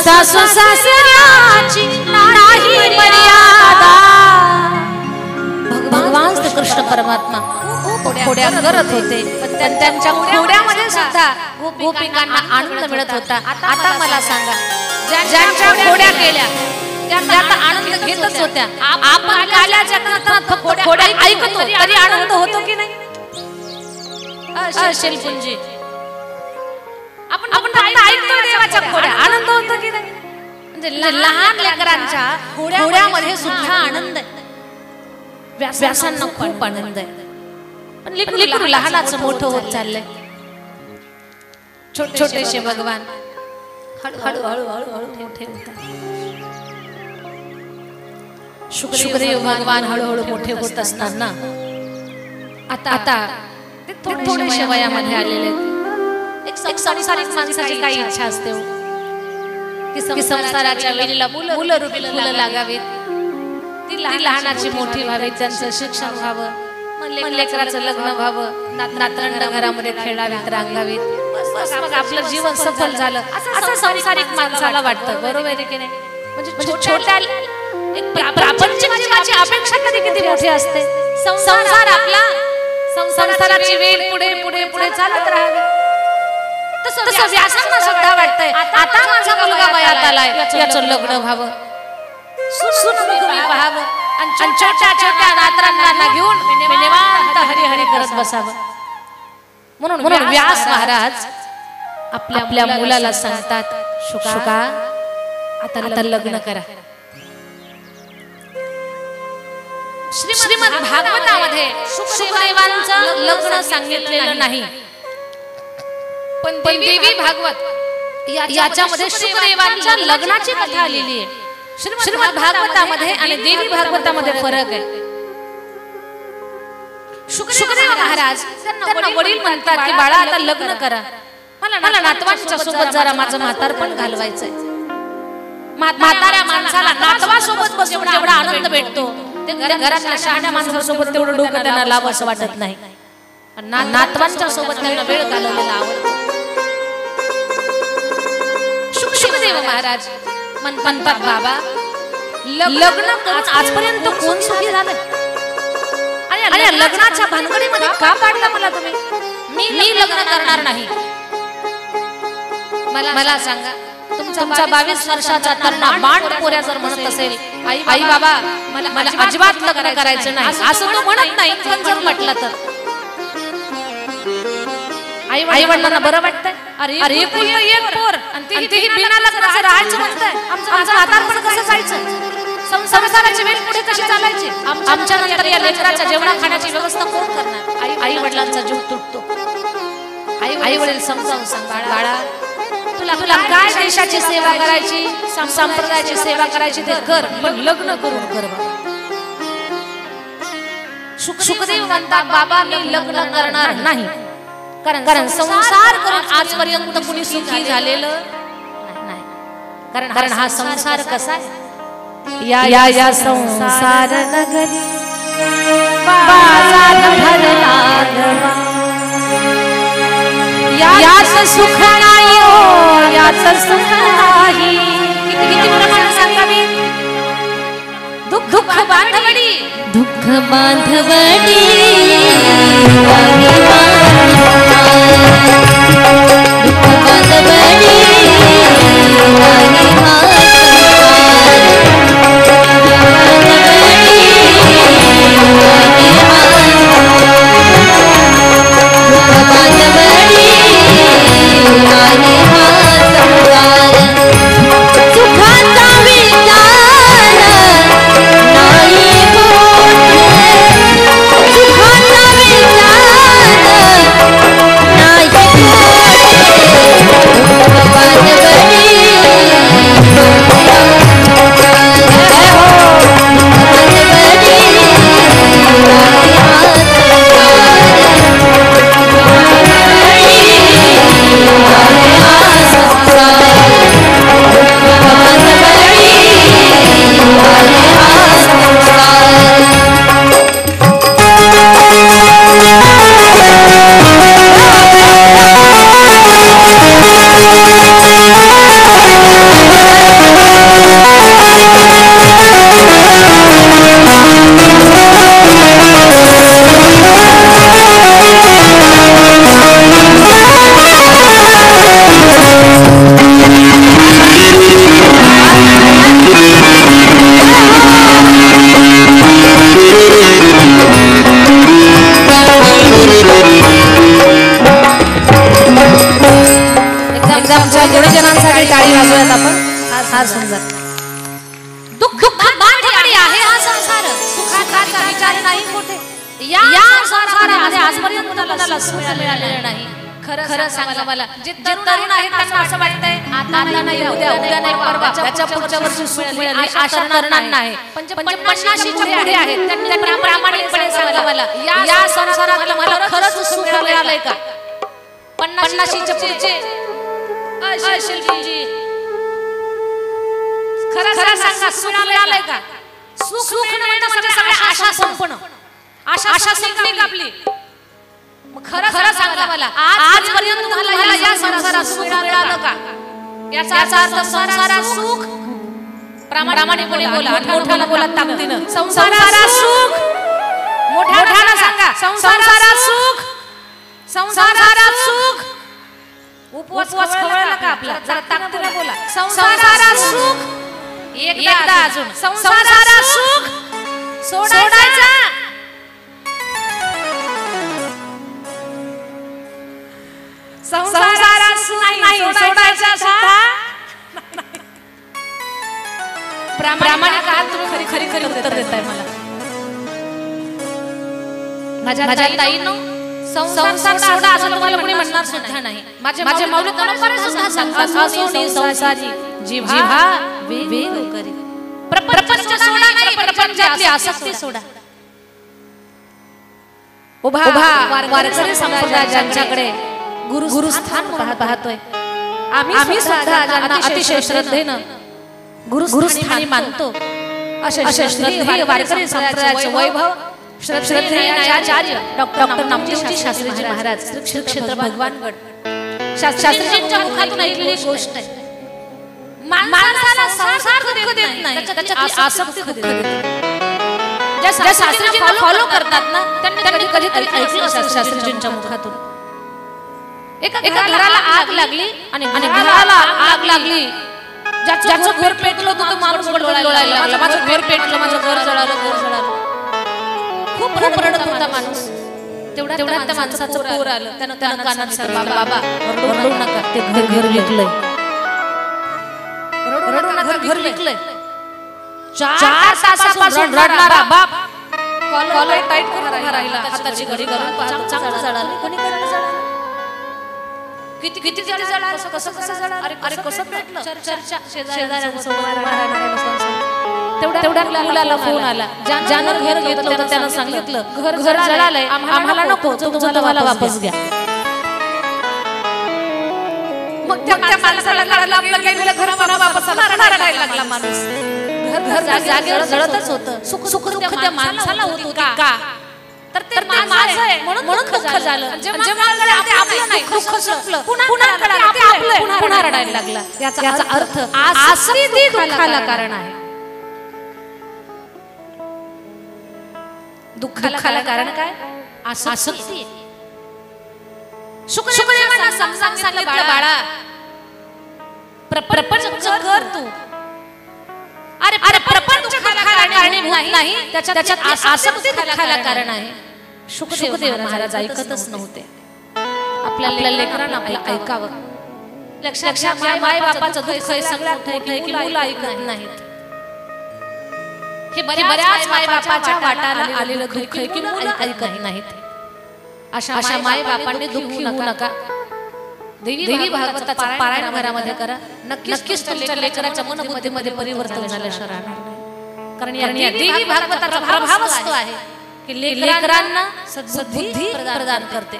सासू सासऱ्याची नाही मर्यादा. भगवान श्री कृष्ण परमात्मा खोड्या करत होते. पण त्यांच्या खोड्यामध्ये सुद्धा गोपिकांना आनंद मिळत होता. आता मला सांगा ज्यांच्या खोड्या केल्या त्यांना आनंद घेतच होत्या. आपण काल्याच्या कानात खोड्या ऐकतो तरी आनंद होतो की नाही. शिल्पुंजी आपण ऐकतो देवाच्या खोड्या आनंद होतो की नाही. म्हणजे लहान लेकरांच्या होड्यामध्ये सुद्धा आनंद आहे, व्यासांना खूप आनंद आहे. पण लेकरू लहानाचं मोठं होत चाललंय. छोटेसे भगवान हळूहळू मोठे होतात. शुकदेव भगवान हळूहळू मोठे होत असताना आता थोडेशे वयामध्ये आलेले. एक संसारिक माणसाची काही इच्छा असते की संसाराच्या वेळेला मुलं रूपी फुलं लागावीत, ती लहानाची मोठी व्हावी, त्यांचं शिक्षण व्हावं, लेकराचं लग्न व्हावं, नातरंड घरामध्ये खेळावीत, रांगावीत, मग आपलं जीवन सफल झालं असं संसारिक माणसाला वाटतं. बरोबर आहे की नाही? म्हणजे छोट्या प्रापंचिक जीवाची अपेक्षा कधी किती मोठी असते. संसार आपला, संसाराची वेळ पुढे पुढे पुढे चालत राहावी. तसं व्यासांना सुद्धा वाटतंय आता माझा मुलगा वयात आलाय, याचं लग्न व्हावं, सुनमुखी व्हावं आणि छोट्या छोट्या नातरांना घेऊन निवांत हरी हरी करत बसावं. म्हणून व्यास महाराज आपल्या मुलाला सांगतात, शुका आता लग्न करा. श्रीमद भागवतामध्ये शुकदेवांचं लग्न सांगितलेलं नाही, पण देवी भागवत याच्यामध्ये शुकदेवांच्या लग्नाची कथा आलेली आहे. श्रीमद भागवतामध्ये आणि देवी भागवतामध्ये फरक आहे. शुकदेव महाराज त्यांना वडील म्हणतात की बाळा आता लग्न करा, मला नातवांच्या सोबत जरा माझं म्हातारपण घालवायचंय. म्हाताऱ्या माणसाला नातवासोबत बस जेवढा आनंद भेटतो ते घरातल्या शहाण्या माणसासोबत तेवढं डोकं त्यांना लावं असं वाटत नाही. नातवांच्या सोबत त्यांना वेळ घालवलेला आवडतो. शुकदेव महाराज म्हणतात बाबा लग्न करून आजपर्यंत कोण सुखी झालंय आणि या लग्नाच्या भानगडीमध्ये का पाडला मला तुम्ही? मी लग्न करणार नाही. मला सांगा, तुमचा 22 वर्षाचा तरुणा मांडपोऱ्या जर म्हणत असेल आई बाबा मला अजिबात लग्न करायचं नाही असं तो म्हणत नाही, पण जर म्हटलं तर आई वडिलांना बरं वाटतंय. अरे एकुलतं एक पोर आणि तेही बिना लग्नाचं राहायचं म्हणताय. आमचं म्हातारपण कसं जायचं? संसाराची वेळ पुढे कशी चालायची? आमच्या नंतर या लेकराच्या जेवणा खाण्याची व्यवस्था कोण करणार? आई वडिलांचा जीव तुटतो. आई वडील समजावून सांग, बाळा तुला काय देशाची सेवा करायची, संप्रदायाची सेवा करायची ते कर, पण लग्न करून कर बाबा. शुकदेव म्हणतात बाबा मी लग्न करणार नाही, कारण संसार करून आजपर्यंत कुणी सुखी झालेलं नाही. कारण हा संसार कसा आहे, या संसार नगरी बाजार भरला याच सुख नाही हो, याच सुख नाही. किती प्रमाण सांगावी? दुःख बांधवडी, दुःख बांधवडी सुखाचा विचार सुंदर. दुःख बांधडी आहे हा संसार, सुखाचा विचार नाही कुठे. या संसारामध्ये आजपर्यंत कुणाला सुख मिळालेलं नाही. खरं सांगा मला, जे तरुण आहेत त्यांना असं वाटतंय आता नाही, उद्या नाही, परवा, त्याच्या पुढच्या वर्षी सुख मिळेल, आशा तरुणांना आहे. पण 50च्या पुढे आहेत त्यांनी प्रामाणिकपणे सांगा मला, या संसारात मला खरंच सुख मिळालंय का? 50च्या पुढचे शिल्पीजी खरं सांगा, सुख मिळालंय का? सुख मिळणं म्हणजे सगळ्या आशा संपणं. आशा संपली का आपली? खरं सांगा मला, आजपर्यंत तुम्हाला या संसारात सुख मिळालं का? याचा अर्थ संसारात सुख, प्रामाणिकपणे बोला, मोठ्यानं बोला, ताकदीनं. संसारात सुख, मोठ्यानं सांगा, संसारात सुख, संसारात सुख. उपवास खवळला का आपला? जरा ताकदीनं बोला, संसारात सुख. एकदा अजून, संसारात सुख सोडायचा. संसारात सुख नाही सोडायचा सुद्धा. प्रामाणिक आहात तुम्ही, खरी उत्तर देताय मला. माझ्या ताईंनो, संसार सोडा असं तुम्हाला कोणी म्हणणार सुद्धा नाही. माझे माऊली परंपरा सुद्धा सांगतात, असोनी संसारी जिव्हा वेग करी. प्रपंच सोडा नाही, प्रपंचातली आसक्ती सोडा. उभा वारकरी संप्रदाय ज्यांच्याकडे गुरुस्थान पाहतोय, आम्ही सुद्धा ज्यांना अतिशय श्रद्धेनं गुरुस्थानी मानतो, असे श्रद्धेय वारकरी संप्रदायाचे वैभव श्रद्धेय आचार्य डॉक्टर नामदेव शास्त्रीजी महाराज, श्री क्षेत्र भगवानगड. शास्त्रीजींच्या मुखातून ऐकलेली गोष्ट आहे. माणसाला संसार दुःख देत नाही, त्याच्यातली आसक्ती दुःख देते. ज्या शास्त्रीजी फॉलो करतात ना, त्यांनी कधीतरी ऐकलं शास्त्रीजींच्या मुखातून. एका घराला आग लागली आणि घराला आग लागली, ज्याचं घर पेटलं होतं तो माणूस लोळायला लागला. माझं घर पेटलं, माझं घर जळालं. खूप रडत होता माणूस. तेवढ्यात त्या माणसाचं पोर आलं. त्यानं कानात सांगितलं, बाबा रडू नका, ते घर विकलंय. रडू नका, घर विकलंय. 4 तासापासून रडणारा बाप कॉलर टाईट करून राहिला, हाताची घडी करून चांगलं जळालं. कोणी करायला जळालं? किती जळालं? कसं जळालं? अरे कसं पेटलं? चर्चा शेजाऱ्यांसमोर तेवढ्या मुलाला फोन आला. ज्यानं घर घेतलं होतं त्यानं सांगितलं, घर जळालंय, आम्हाला नको, तुम्हाला वापस घ्या. मग त्या माणसाला कळलं आपलं गेलेलं घर मला वापस रडायला लागला माणूस. घर जागेवर जळतच होतं. सुख दुःख त्या माणसाला होत होती का? तर ते माझं आहे म्हणून दुःख झालं. जेव्हा ते आपलं नाही, दुःख संपलं, पुन्हा रडायला लागला. याचा अर्थ आसक्ती दुःखाला कारण आहे. दुःखाला कारण काय? आसक्ती. सुखदेवांना समजावून सांगितलं, बाळा प्रपंच कर तू. अरे प्रपंच कारणीभूत नाही, त्याच्यात आसक्ती दुःखाला कारण आहे. सुखदेव महाराज ऐकतच नव्हते. आपल्या लेकरांना आपलं ऐकावं. लक्षात माय बापाचं दुःख हे सगळ्यात मोठं आहे की मुलं ऐकत नाहीत. हे बऱ्याच माय बापाच्या वाटाला आलेलं दुःख आहे की मुलं ऐकत नाहीत. अशा माय बापांनी दुःखी होऊ नका. देवी भागवताचं पारायण घरामध्ये करा. नक्कीच तुमच्या लेकराच्या मनोबुद्धीमध्ये परिवर्तन झाल्याशिवाय राहणार नाही. कारण या देवी भागवताचा प्रभाव असतो आहे की लेकरांना सद्बुद्धी प्रदान करते.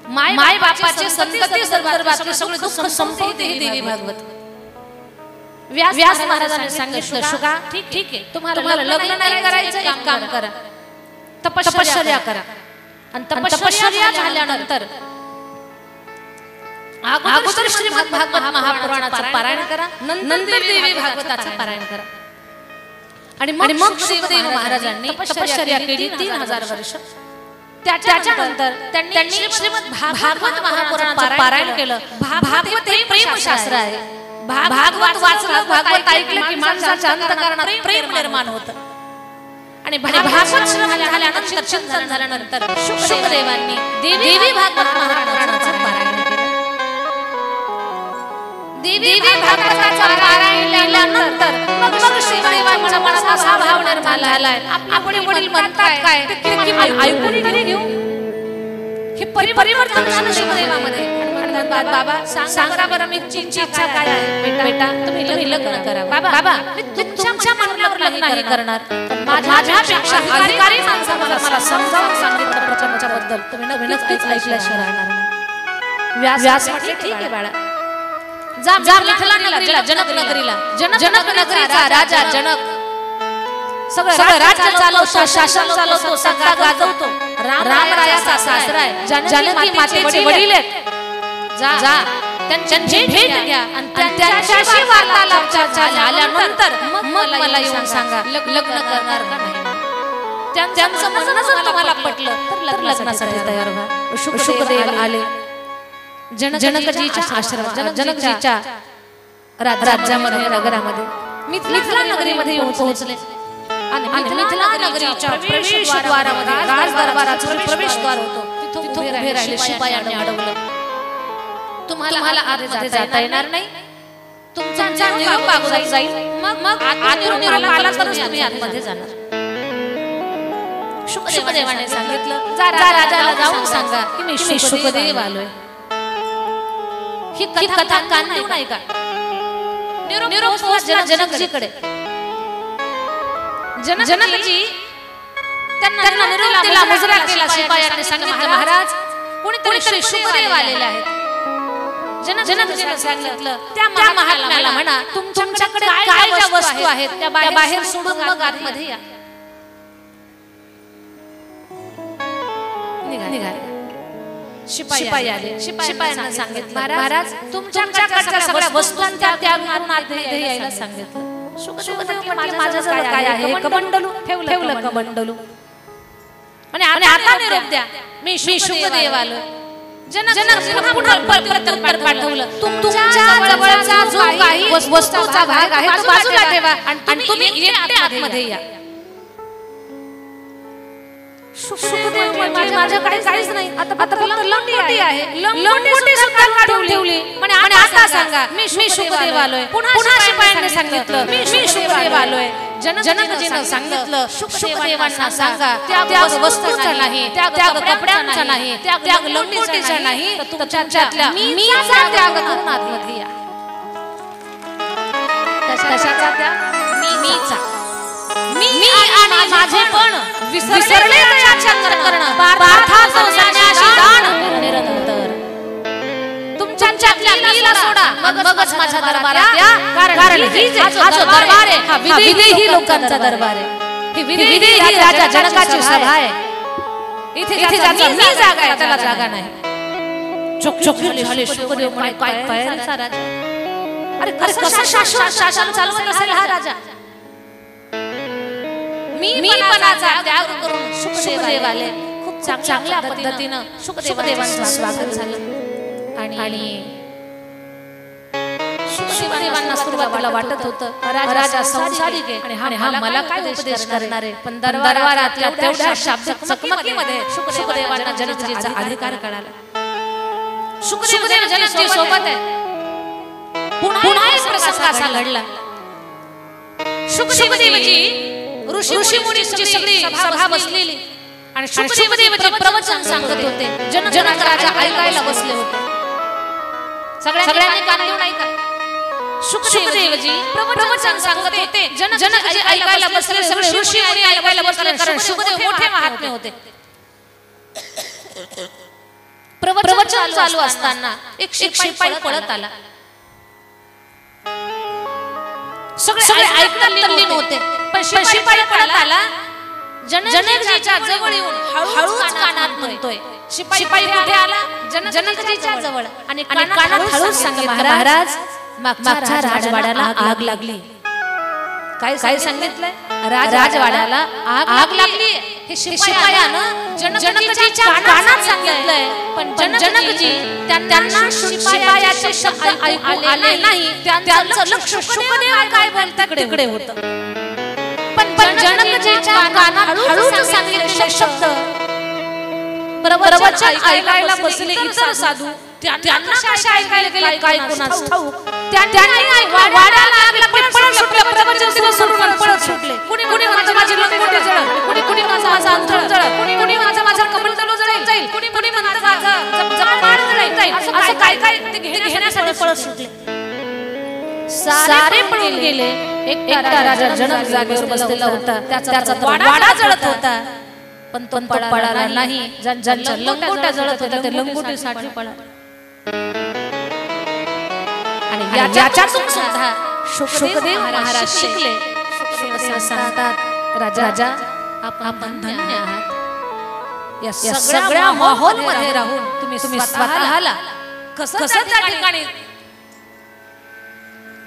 माय बापाचे संतती संदर्भातले सगळे दुःख संपवते ही देवी भागवत. व्यास महाराजांनी सांगितलं, शुका ठीक आहे, तुम्हाला लग्न नाही करायचं, एक काम करा, तपश्चर्या करा. आणि तपश्चर्या झाल्यानंतर अगोदर श्रीमद भागवत महापुराणाचं पारायण करा, नंतर देवी भागवताचं पारायण करा. आणि मग श्रीदेव महाराजांनी तपश्चर्या केली 3000 वर्ष. त्याच्यानंतर त्यांनी श्रीमद भागवत महापुराणाचं पारायण केलं. भागवत हे प्रेमशास्त्र आहे. भागवत वाचलं, भागवत ऐकलं की माणसाच्या अंतःकरणात प्रेम निर्माण होतं. आणि भागवत श्रवण झाल्यानंतर, चिंतन झाल्यानंतर शुकदेवांनी देवी भागवत महापुराणाचं पारायण केलं. देवी भागवताचा पारायण केल्यानंतर मग सुखदेवांच्या मनात असा भाव निर्माण झालाय, आपले वडील म्हणतात काय ते ऐकून तरी घेऊ. हे परिवर्तन झालं सुखदेवामध्ये. बाबा सांगा बरं मी इच्छा काय आहे? बेटा तुम्ही लग्न करा. बाबा मी तुमच्या मनावर लग्न नाही करणार. माझ्यापेक्षा अधिकारी माणसाला मला समजावून सांगितलं प्रपंचाबद्दल तुम्ही नवीनच ऐकल्याशिवाय राहणार नाही. व्यास म्हटले ठीक आहे बाळा, जा मिथिला नगरीला, जनक नगरीला. जनक नगरीचा राजा जनक सगळं राज्य चालवतो, शासन चालवतो, सत्ता गाजवतो. रामरायाचा सासरा आहे, जानकी मातेचे वडील आहेत. जा त्यांची भेट घ्या आणि त्यांच्याशी वार्तालाप झाल्यानंतर मग मला येऊन सांगा लग्न करणार का नाही. त्यांचं म्हणणं जर तुम्हाला पटलं तर लग्नासाठी तयार व्हा. शुकदेव आले जनकजीच्या आश्रमात, जनकजीच्या राज्यामध्ये, नगरामध्ये, मिथिला नगरीमध्ये येऊन पोहोचले. आणि मिथिला नगरीच्या प्रवेशद्वारामध्ये राज दरबाराचं प्रवेशद्वार होतं. तिथून उभे राहिले शिपायांनी अडवलं. तुम्हाला आत जाता येणार नाही, तुमचा निरोप अगोदर जाईल, मग आतून निरोप आला तरच तुम्ही आतमध्ये जाणार. शुकदेवाने सांगितलं जा राजाला जाऊन सांगा की मी शुकदेव आलोय. ही कथा कांदू नाही का? निरोप पोहोचला जनकजीकडे. जनकजी त्यांना निरोप दिला, मुजरा केला. शिपायांनी सांगितलं महाराज कोणीतरी शुकदेव आलेले आहेत. जनकजीने सांगितलं त्या महात्म्याला म्हणा तुमच्याकडे काय वस्तू आहेत त्या बाहेर सोडून मग आतमध्ये या. निघाले शिपाई आले. शिपायांना सांगितलं महाराज तुमच्याकडच्या सगळ्या वस्तूंचा त्याग करून आतमध्ये यायला सांगितलं. शुकदेव माझ्याजवळ काय आहे? कमंडलू ठेवलं. कमंडलू आणि आता निरोप द्या मी शुकदेव आलोय. जनकजीने पुन्हा प्रत्युत्तर पाठवलं तुमच्या जवळचा जो काही वस्तूचा भाग आहे तो बाजूला ठेवा आणि तुम्ही एकटे आतमध्ये या. शुकदेव म्हणजे माझ्या काहीच नाही, आता लंगोटी आहे, लंगोटी सुद्धा काढून ठेवली. आणि आता सांगा मी शुकदेव आलोय. पुन्हा शिपायांनी सांगितलं मी शुकदेव आलोय. जनकजीने सांगितलं शुकदेवांना सांगा त्याग वस्तूचा नाही, त्याग कपड्यांचा नाही, त्याग लंगोटीचा नाही, तर तुमच्यातल्या मीचा त्याग करून आतमध्ये या. कशाचा त्याग? मीचा. मी आणि माझे पण विसरले करणं पार्थाचं जाण्याशी दान निरंतर. तुमच्यातल्या मीला सोडा मगच माझ्या दरबारात या. कारण हा जो दरबार आहे हा विदेही लोकांचा दरबार आहे. ही विदेही राजा जनकाची सभा आहे. इथे ज्याचा मी जागा आहे त्याला जागा नाही. चोखचोखी झाले शुकदेव म्हणे काय तयारीचा राजा? अरे कसं शासन चालवत असेल हा राजा? मी पणाचा त्याग करून शुकदेव आले. खूप चांगल्या पद्धतीनं शुकदेवांचं स्वागत झालं. आणि शुकदेवांना सुरुवातीला वाटत होतं राजा संसारिक आहे आणि हा मला काय उपदेश करणार आहे. पण दरबारातल्या तेवढ्या शाब्दिक चकमकीमध्ये शुकदेवांना जनकजीचा अधिकार कळाला. शुकदेव जनकजी सोबत आहे. पुन्हा एक प्रसंग असा घडला. शुकदेवजी ऋषी मुनींची सगळी सभा बसलेली आणि शुकदेवजी प्रवचन सांगत होते. जनक राजा ऐकायला बसले होते. सगळ्यांनी कान देऊन ऐका. शुकदेवजी प्रवचन सांगत होते. जनकजी ऐकायला बसले, सगळे ऋषी मुनी ऐकायला बसले. कारण शुकदेव मोठे महात्मे होते. प्रवचन चालू असताना एक शिपाई पळत आला. सगळे ऐकतात तल्लीन होते. पण शिपाई पळत आला. जनकजीच्या जवळ येऊन हळूच कानात म्हणतोय. शिपाई कुठे आला? जनकजीच्या जवळ आणि कानात हळूच सांगितलं महाराज मागच्या राजवाड्याला आग लागली. काय सांगितलंय? राजवाड्याला आग लागली. हे शिपायानं जनकजीच्या कानात सांगितलंय. पण जनकजी त्यांना शिपायाचे शब्द ऐकू आले नाही. त्यांचं लक्ष शुकदेव काय बोलतात तिकडे होतं. पण जनकजीच्या कानात हळूच सांगितलेले शब्द प्रवचन ऐकायला बसले इतर साधू त्यांना कशा ऐकायला गेले काय कोणास ठाऊक. त्यांनी वाड्याला आग लागली, पळत सुटले, प्रवचन सोडून पळत सुटले. कुणी माझी लंगोटी जळेल, कुणी माझा अंतळ जळेल, कुणी माझा कमंडलू जळेल, कुणी माझा जपमाळ जळेल, असं काय काय ते घेण्यासाठी पळत सुटले. सारे पळून गेले. एकटा राजा जनक जागेवर बसलेला होता. त्याचा वाडा जळत होता, पण तो पळाला नाही. ज्यांच्या लंगोट्या जळत होत्या ते लंगोटीसाठी पळाले. आणि याच्यातून सुद्धा शुकदेव महाराज शिकले. शुकदेव सांगतात, राजा आपण धन्य आहात. या सगळ्या माहोल मध्ये राहून तुम्ही स्वतःला कसं त्या ठिकाणी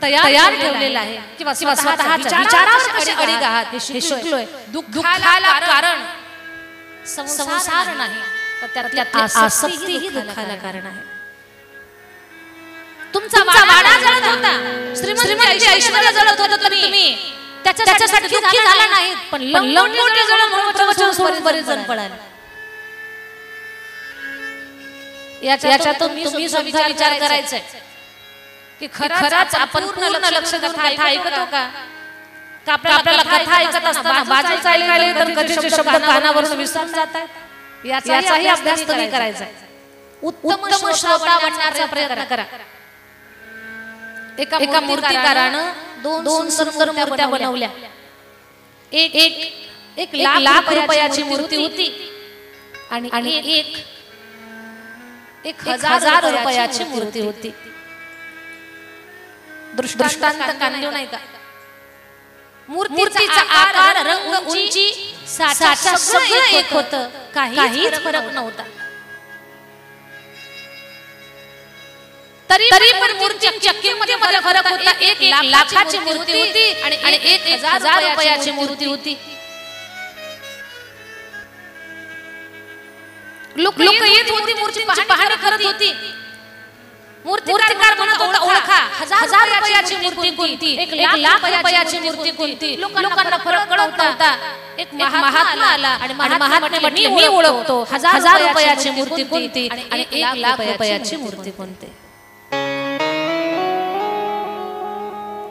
तयार ठेवलेलं आहे किंवा स्वतःच्या विचारावर कसे अडीग आहात हे शिकलोय. दुःखाला कारण संसार नाही, तर त्यातली आसक्ती ही दुःखाला कारण आहे. तुमचा वाडा जळत होता, श्रीमंत ऐश्वर्य जळत होतं, तरी तुम्ही त्याच्यासाठी दुःखी झाला नाही. पण लंगोटी जळत म्हणून प्रवचन सोडून बरेच जण पळाले. याच्यातून तुम्ही सुद्धा विचार करायचा की खरंच आपण पूर्ण लक्ष कथा ऐकतो का? आपल्याला कथा ऐकत असताना बाजूचा ऐकायला तर कधीचे शब्द कानावरून विसरून जातात. याचाही अभ्यास तुम्ही करायचा. उत्तम श्रोता बनण्याचा प्रयत्न करा. एका मूर्तिकारानं दोन सुंदर मूर्त्या बनवल्या. एक लाख रुपयाची मूर्ती होती आणि एक 1000 रुपयाची मूर्ती होती. दृष्टांत काढलो नाही का? मूर्तीचा आकार, रंग, उंची, साचा सगळं एक होतं, काहीच फरक नव्हता. तरी पण मूर्तीच्या किमतीमध्ये फरक होता. एक लाखाची मूर्ती होती आणि 1000 रुपयाची मूर्ती होती. लोक येत होती, मूर्तीची पाहणी करत होती. मूर्तिकार म्हणत होता, ओळखा 1000 रुपयाची मूर्ती कोणती, 1 लाख रुपयाची मूर्ती कोणती. लोकांना फरक कळत नव्हता. एक महात्मा आला आणि महात्मा म्हटले, मी ओळखतो 1000 रुपयाची मूर्ती कोणती आणि 1 लाख रुपयाची मूर्ती कोणती.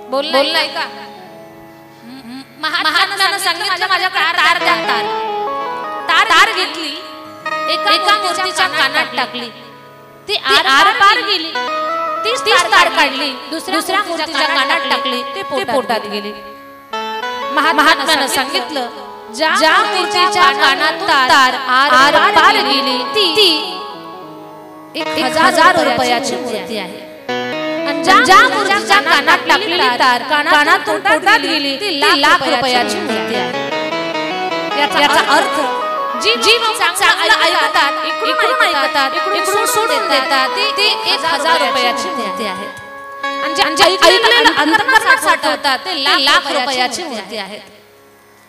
बोललाय का? महात्म्यानं सांगितलं, माझ्याकडे तार घेतली, एका मूर्तीच्या कानात टाकली, ती आर पार गेली. तीच तार काढली, दुसऱ्या मूर्तीच्या कानात टाकली, ते पोटात गेली. महात्म्यानं सांगितलं, ज्या मूर्तीच्या कानात तार आर पार गेली ती 1000 रुपयाची मूर्ती आहे. आणि ज्या मूर्तीच्या कानात टाकलेली तार कानातून पोटात गेली ती 1 लाख रुपयाची मूर्ती आहे. याचा अर्थ जी चांगलं ऐकतात, इकडून ऐकतात, इकडून सोडून देतात, ते 1000 रुपयाची मूर्ती आहेत. आणि जे ऐकलेलं अंतर्मनात साठवतात ते 1 लाख रुपयाची मूर्ती आहेत.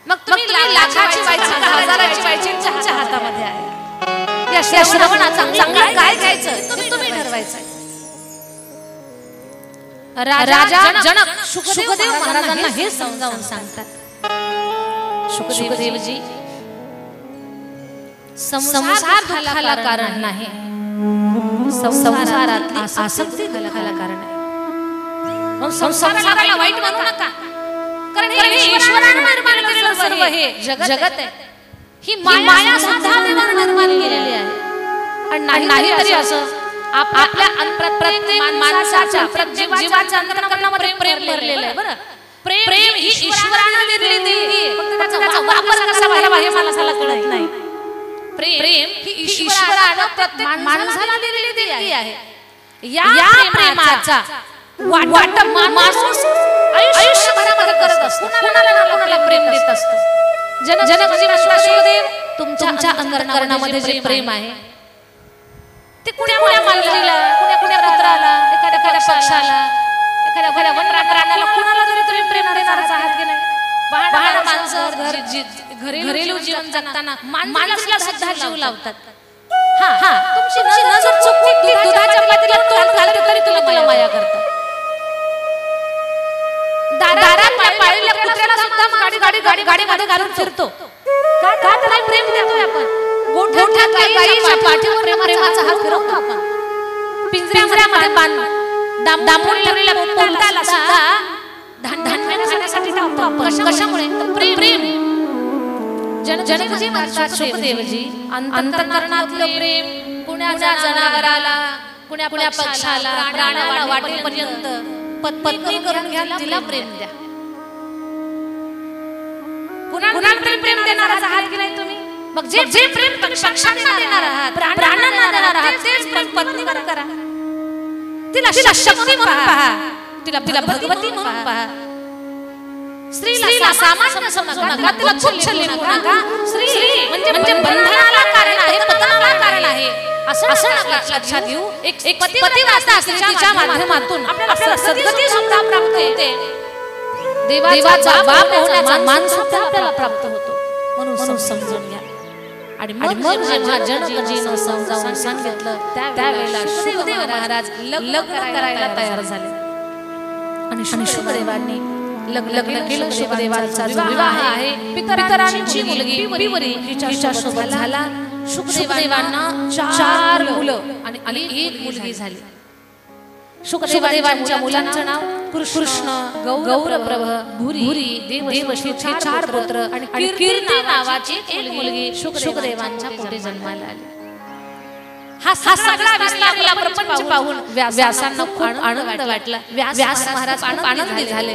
मग तुम्ही लाखाची व्हायची का हजाराची व्हायची तुमच्या हातामध्ये आहे. या श्रवणाचा चांगलं काय घ्यायचं तुम्ही ठरवायचं. राजा जनक शुकदेव महाराजांना हे समजावून सांगतात, शुकदेवजी, संसार दुःखाला कारण नाही, संसारातली आसक्ती दुःखाला कारण आहे. संसाराला वाईट म्हणू नका, कारण हे ईश्वराने निर्माण केलेलं सर्व हे जगत आहे. ही माया सुद्धा निर्माण केलेली आहे. आणि नाही तरी असं आपल्या प्रत्येक माणसाच्या प्रत्येक जीवाच्या अंतःकरणामध्ये प्रेम भरलेलं आहे. बरं, प्रेम ही ईश्वराने दिलेली, त्याचा वापर कसा व्हावा हे मला कळत नाही. प्रेम ही ईश्वराने प्रत्येक माणसाला दिलेली आहे. या प्रेमाचा वाटप माणूस आयुष्यभरामध्ये करत असतो, कुणाला प्रेम देत असतो. जनकजी शुकदेव, तुमच्या अंतःकरणामध्ये जे प्रेम आहे ते कुण्या मांजरीला, कुण्या कुत्र्याला, एखाद्या पक्षाला, एखाद्या वनप्राण्याला, कुणाला जरी तुम्ही प्रेम देणारच आहात की नाही. बहाणा माणसं घरेलू जीवन जगताना माणसाला सुद्धा जीव लावतात. हा, तुमची नजर चुकली, दुधाच्या पातीला तोंड घालते तरी तुला माया करतात. दारात पाळलेल्या कुत्र्याला सुद्धा गाडीमध्ये घालून फिरतो. का त्याला प्रेम देतोय आपण. गोठ्यात गाईच्या पाठीवर प्रेमाचा हात फिरवतो आपण. पिंजऱ्यामध्ये दामून ठेवलेल्या पोटाला सुद्धा धान्य खाण्यासाठी टाकतो आपण. कशामुळे? प्रेम. जनकजी म्हणतात शुकदेवजी अंतःकरणातलं प्रेम कुण्या जनावराला, कुण्या पक्षाला, प्राण्याला वाटेपर्यंत पत्नी करून घ्या, तिला प्रेम द्या. कुणाला प्रेम देणार आहात की नाही तुम्ही? मग जे प्रेम पक्षांना देणार आहात, प्राण्यांना देणार आहात, तेच प्रेम पत्नीवर करा. तिला शक्ती म्हणून पहा, तिला भगवती म्हणून पहा. स्त्रीला सामान्य समजू नका, तिला तुच्छ लेखू नका. स्त्री म्हणजे बंधनाला कारण आहे, पतनाला कारण आहे असं लक्षात घेऊ. एक पतिव्रता स्त्रीच्या माध्यमातून आपल्याला सद्गती सुद्धा प्राप्त होते. देवाचा बाप होण्याचा मान सुद्धा आपल्याला प्राप्त होतो. म्हणून समजून घ्या. आणि मग जेव्हा जनकजीनं समजावून सांगितलं त्यावेळेला शुकदेव महाराज लग्न करायला तयार झाले. आणि शुकदेवांनी लग्न केलं. शुकदेवांचा जो विवाह आहे पितरांची मुलगी पिवरी हिच्यासोबत झाला. शुकदेवांना 4 मुलं आणि 1 मुलगी झाली. शुकदेवांच्या मुलांचं नाव कृष्ण, गौरप्रभ, भूरी, देवशी 4 पुत्र आणि कीर्ती नावाची 1 मुलगी शुकदेवांच्या पोटी जन्माला आली. हा सगळा विस्तारला प्रपंच पाहून व्यासांना खूप आनंद वाटला. व्यास महाराज खूप आनंदी झाले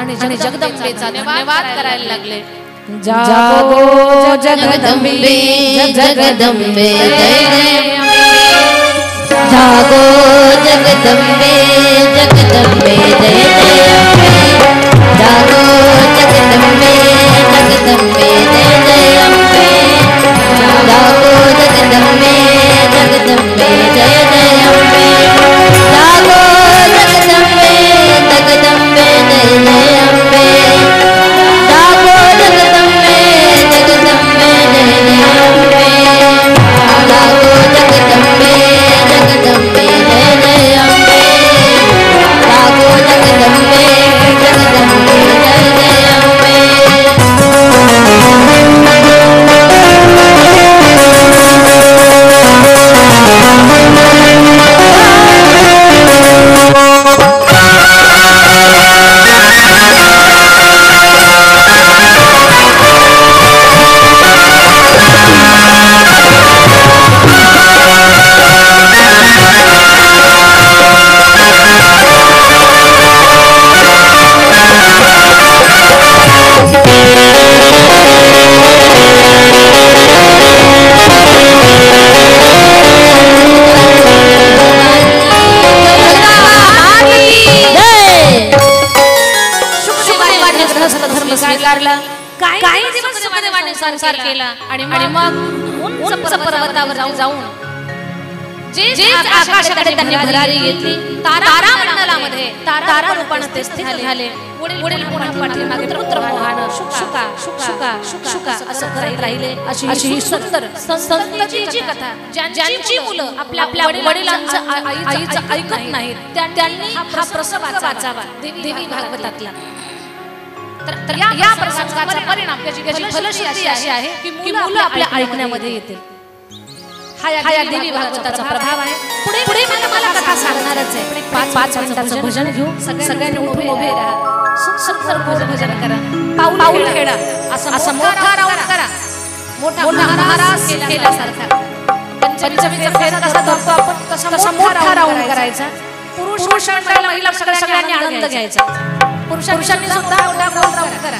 आणि जगदंबेचा धन्यवाद करायला लागले. जागो जगदंबे, जगदंबे जागो जगदंबे, जगदंबे जय जय अम्बे. जागो जगदंबे, जगदंबे जय जय अम्बे. जागो जगदंबे, जगदंबे जय जय अम्बे. जागो जगदंबे, जगदंबे जय जय अम्बे. जागो जगदंबे, जगदंबे जय जय अम्बे. जागो जगदंबे, जगदंबे जय जय अम्बे. जागो जगदंबे, जगदंबे जय जय अम्बे. संसार केला आणि मग उंच पर्वतावर जाऊन जे आकाशाकडे त्यांनी भरारी घेतली. तारामंडलामध्ये तारा रूपाने ते स्थित झाले. पुढील पाठीमागे पुत्र मोहान शुका असं करत राहिले. अशी ही सुंदर संततीची कथा. ज्यांची मुलं आपल्या वडिलांचं आईचं ऐकत नाहीत त्यांनी हा प्रसंग वाचावा देवी भागवतातला. तर या प्रसंगाचा परिणाम त्याची फलश्रुती अशी आहे की मुलं आपल्या ऐकण्यामध्ये येतील. हा या देवी भागवताचा प्रभाव आहे. पुढे मी तुम्हाला कथा सांगणारच आहे. 5 मिनिटाचं भजन घेऊ. सगळ्यांनी उभे राहा. सुंदर भजन करा. पाऊल खेळा. असं मोठा राऊंड करा. मोठा महाराज केल्यासारखा. पंचमीचा फेरा कसा धरतो आपण तसा मोठा राऊंड करायचा. पुरुष महिला सगळ्यांनी आनंद घ्यायचा. पुरुषांनी सुद्धा मोठा राऊंड करा.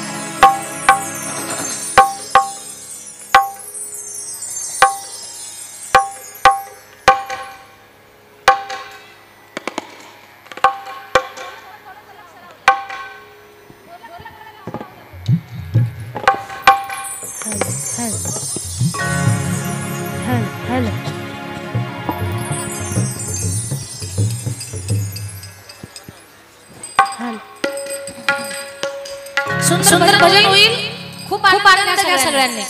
सुंदर भजन होईल. खूप आनंद घ्या सगळ्यांनी.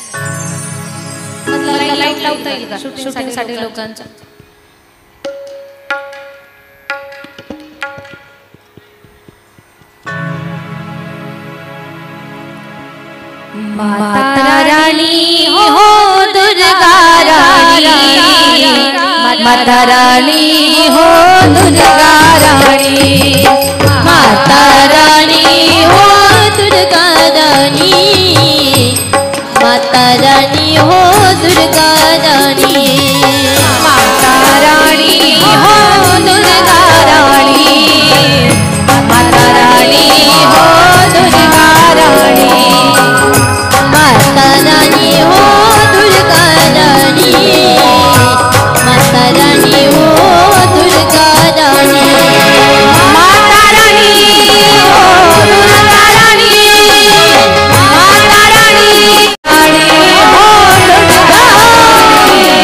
लाईट लावता येईल का शूटिंग साठी लोकांचा? माता रानी हो दुर्गा रानी, माता रानी हो दुर्गा रानी, माता रानी हो दुर्गा रानी, माता रानी हो दुर्गा रानी, माता रानी हो दुर्गा रानी, माता रानी हो दुर्गा रानी, माता रानी हो दुर्गा रानी, माता रानी हो दुर्गा रानी, माता रानी हो दुर्गा रानी, माता रानी रानी हो दुर्गा रानी,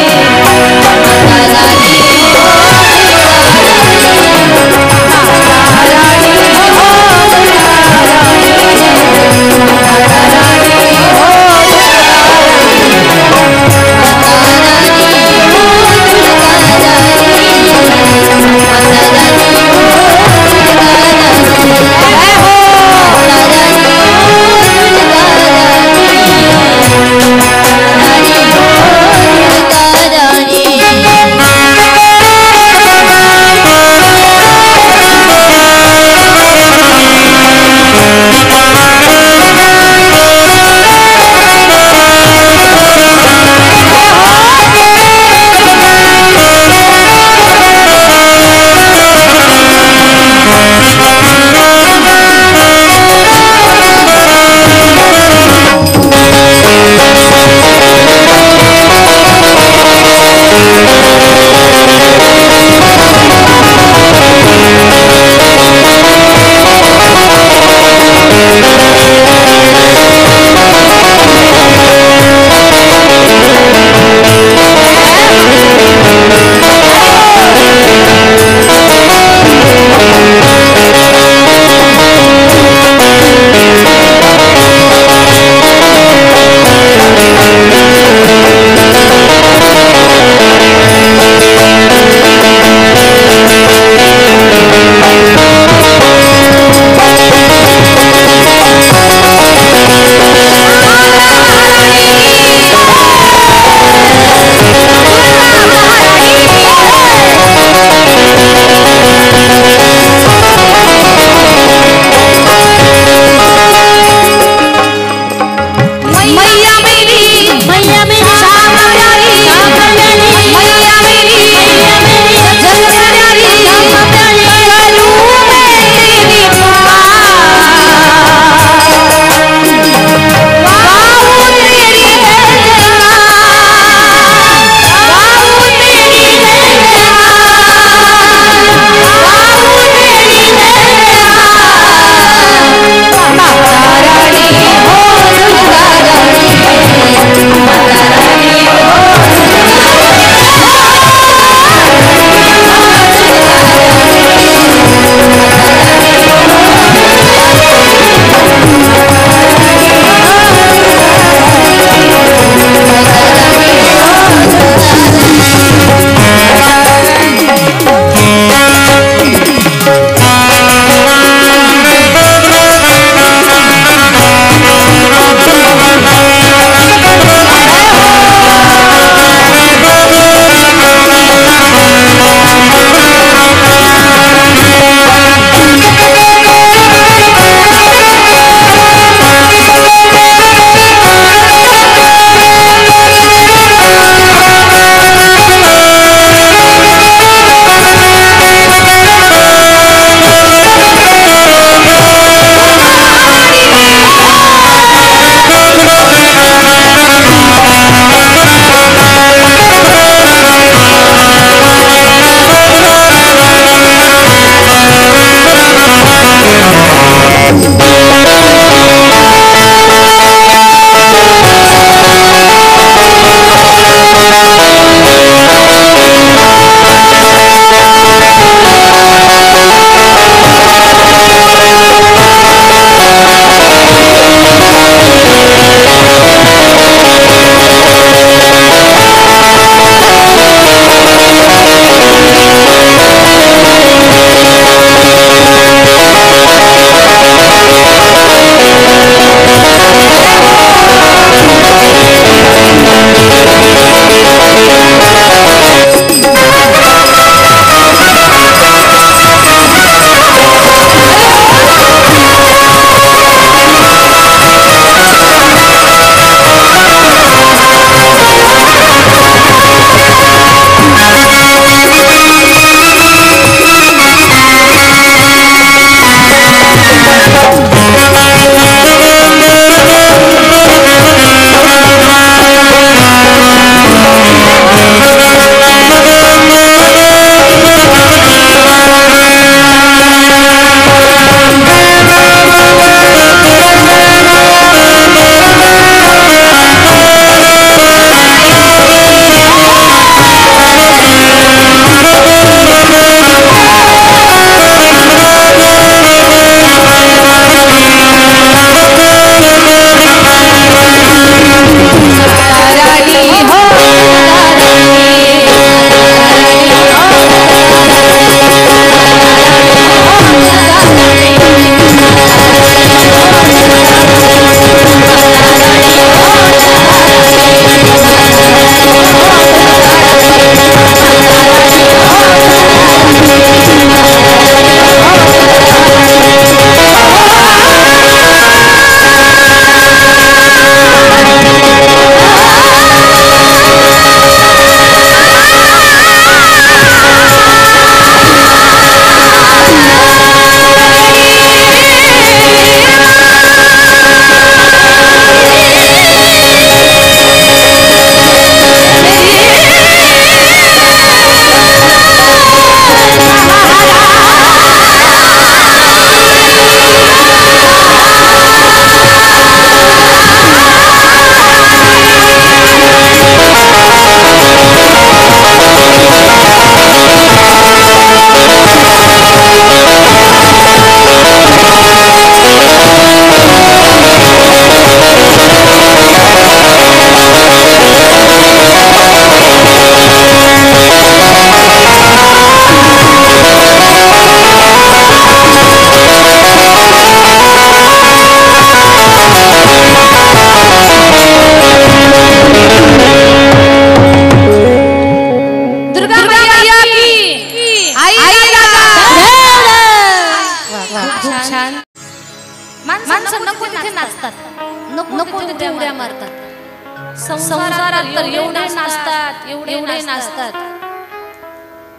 संसारात तर एवढे नाचतात एवढे नाचतात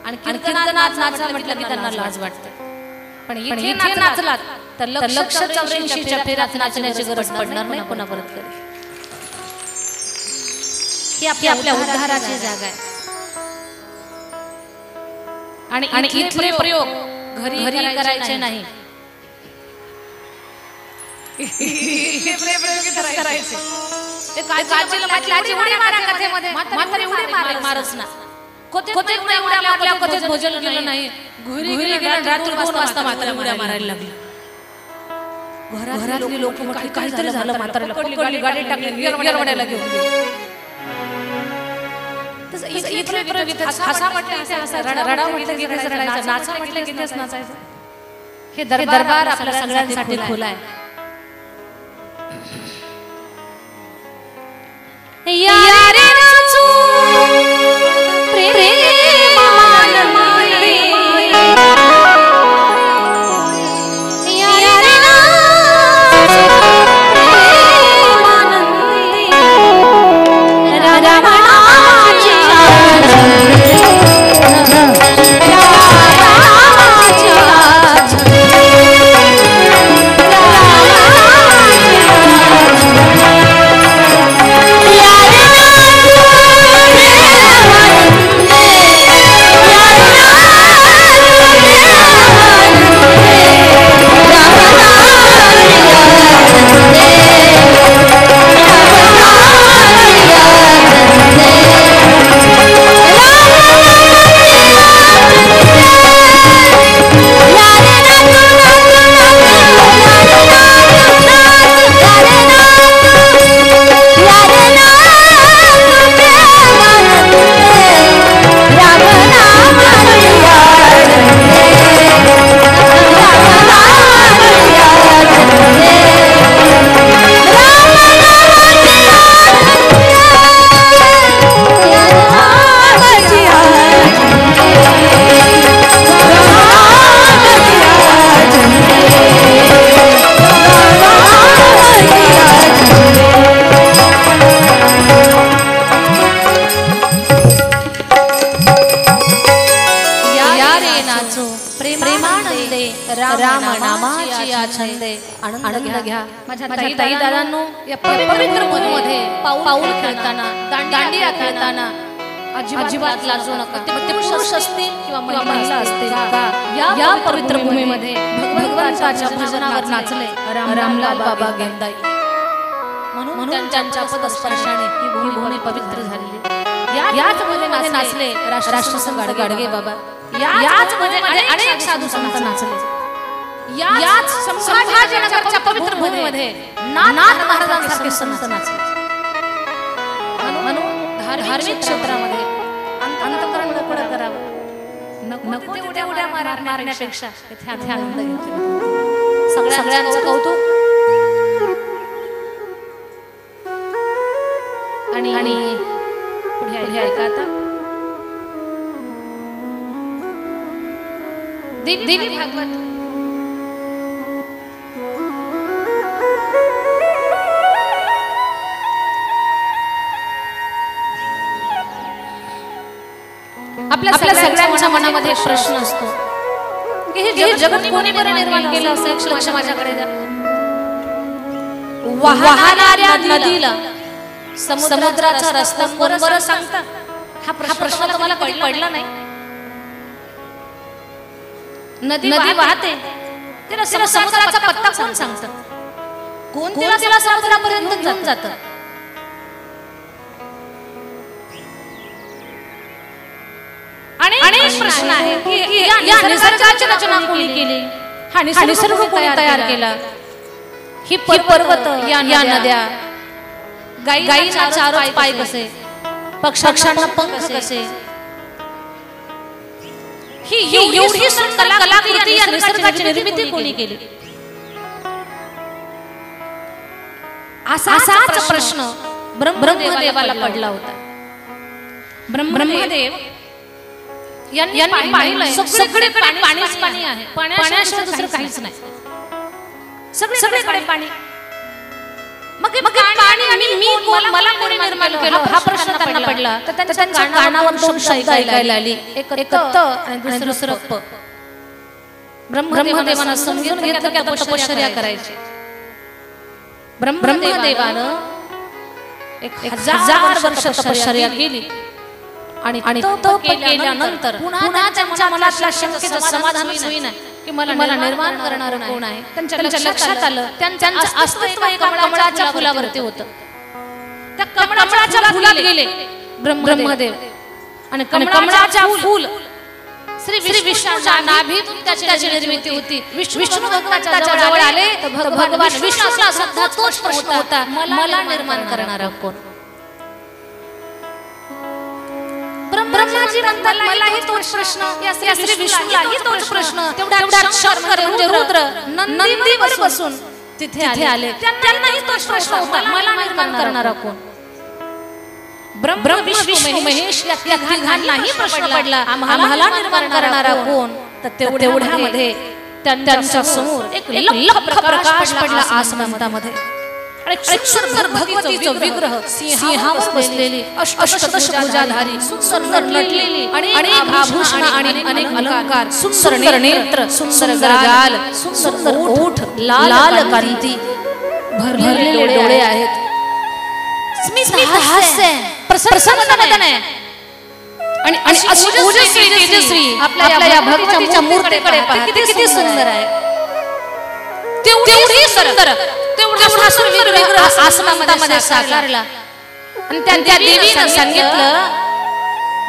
आणि कीर्तनात नाचा म्हटलं की त्यांना लाज वाटते. पण इथे नाचलात तर लक्ष 84च्या फेऱ्यात नाचण्याची गरज पडणार नाही पुन्हा परत कधी. ही आपल्या उद्धाराची जागा आहे. आणि इथले प्रयोग घरी करायचे नाही. करायचे मारच ना कोतेच नाही उड्या मारल्या कोतेच भोजन केलं नाही. घरी गेलं रात्री 2 वाजता म्हाताऱ्या उड्या मारायला लागली. घरातली लोक म्हटली काहीतरी झालं म्हाताऱ्याला पकडली गाडी टाकली गिरवड्याला घेऊन गेली. इथले प्रयोग हसा म्हटलं इथे रडा म्हटलं की रडायचं नाचा म्हटलं की तेच नाचायचं. हे दरबार आपल्या सगळ्यांसाठी खुला आहे. यारे नाचू प्रेमानंदी यारे नाचू प्रेमानंदी रामाची राम नामाची छंदे आनंद घ्या. माझ्या ताई दादांनो या पवित्र मध्ये पाऊल खेळताना दांडिया खेळताना अजिबात लाजू नका. ते पुरुष असतील किंवा महिला असतील या पवित्र भूमीमध्ये भगवंताच्या भजनावर नाचले रामलाल बाबा गेंदाई म्हणून त्यांच्या पदस्पर्शाने ही भूमी पवित्र झालेली. याच मध्ये नाचले राष्ट्रसंत गाडगे बाबा. याच मध्ये अनेक साधू संत नाचले. याच संभाजीनगरच्या पवित्र भूमीमध्ये नाथ महाराजांसारखे संत नाचले. म्हणून धार्मिक क्षेत्रामध्ये अंतःकरण मोकळं करावं. नको ते उड्या मारण्यापेक्षा इथे आनंद घेतो. सगळ्यांचं कौतुक आणि पुढे ऐका आता देवी भागवत. आपल्या सगळ्यांच्या मनामध्ये एक प्रश्न असतो की हे जगत कोणी बरं निर्माण केलं असं. एक लक्ष माझ्याकडे द्या. वाहणाऱ्या नदीला समुद्राचा रस्ता कोण बरं सांगतात? हा प्रश्न तुम्हाला कधी पडला नाही? नदी वाहते तिला समुद्राचा पत्ता कोण सांगतं? कोण तिला समुद्रापर्यंत घेऊन जातं? अनेक प्रश्न आहे की या निसर्गाची रचना कोणी केली? हा निसर्ग कोणी तयार केला? ही पर्वत या नद्या, गायींना चार पाय कसे, पक्ष्यांना पंख कसे, ही एवढी सुंदर कलाकृती या निसर्गाची निर्मिती कोणी केली? असाच प्रश्न ब्रह्मदेवाला पडला होता. ब्रह्मदेव यांनी पाहिलं सगळीकडे पाणीच पाणी आहे. पाण्याशिवाय दुसरं काहीच नाही. सगळीकडे पाणी. मग पाणी आणि मी कोण, मला कोणी निर्माण केलं हा प्रश्न त्यांना पडला. तर त्यांच्या कानावर दोन शब्द ऐकायला आली, एक त आणि दुसरं प. ब्रह्मदेवानं समजून घेतलं की आता तपश्चर्या करायची. ब्रह्मदेवानं 1000 वर्ष तपश्चर्या केली आणि तप केल्यानंतर पुन्हा त्यांच्या मनातल्या शंकेचं समाधान होईना की मला निर्माण करणारं कोण आहे. त्यांच्या लक्षात आलं त्यांचं अस्तित्व एका कमळाच्या फुलावरती होतं. त्या कमळाच्या फुलात गेले ब्रह्मदेव आणि कमळाच्या फूल श्री विष्णूच्या नाभीतून त्याची निर्मिती होती. विष्णू भगवंताच्या जवळ आले तर भगवान विष्णूला सुद्धा तोच प्रश्न होता, मला निर्माण करणारा कोण. ब्रह्माजी म्हणतात मलाही तोच प्रश्न, या श्री विष्णूलाही तोच प्रश्न. तेवढा शंकर म्हणजे रुद्र नंदीवर बसून तिथे आले, त्यांनाही तोच प्रश्न होता, मला निर्माण करणारा कोण. ब्रह्म विष्णू महेश या तिघांनाही प्रश्न पडला, आम्हाला निर्माण करणारा कोण. तर तेवढ्यामध्ये त्यांच्या समोर एक लख प्रकाश पडला आसमंतामध्ये. सुंदर भगवतीचं विग्रह सिंहावर बसलेली, अष्टदशभुजाधारी, सुंदर नटलेली, अनेक आभूषण आणि अनेक अलंकार, सुंदर नेत्र, सुंदर गाल, सुंदर ओठ, लाल कांती, भरलेले डोळे आहेत, स्मित हास्य, प्रसन्नता आणि अशी ओजस्वी तेजस्वी आपल्या या भगवतीच्या मूर्तीकडे पहा, किती सुंदर आहे. तेवढी सुंदर, तेवढा सुंदर विग्रह आसमंतामध्ये साकारला. आणि त्या देवीनं सांगितलं,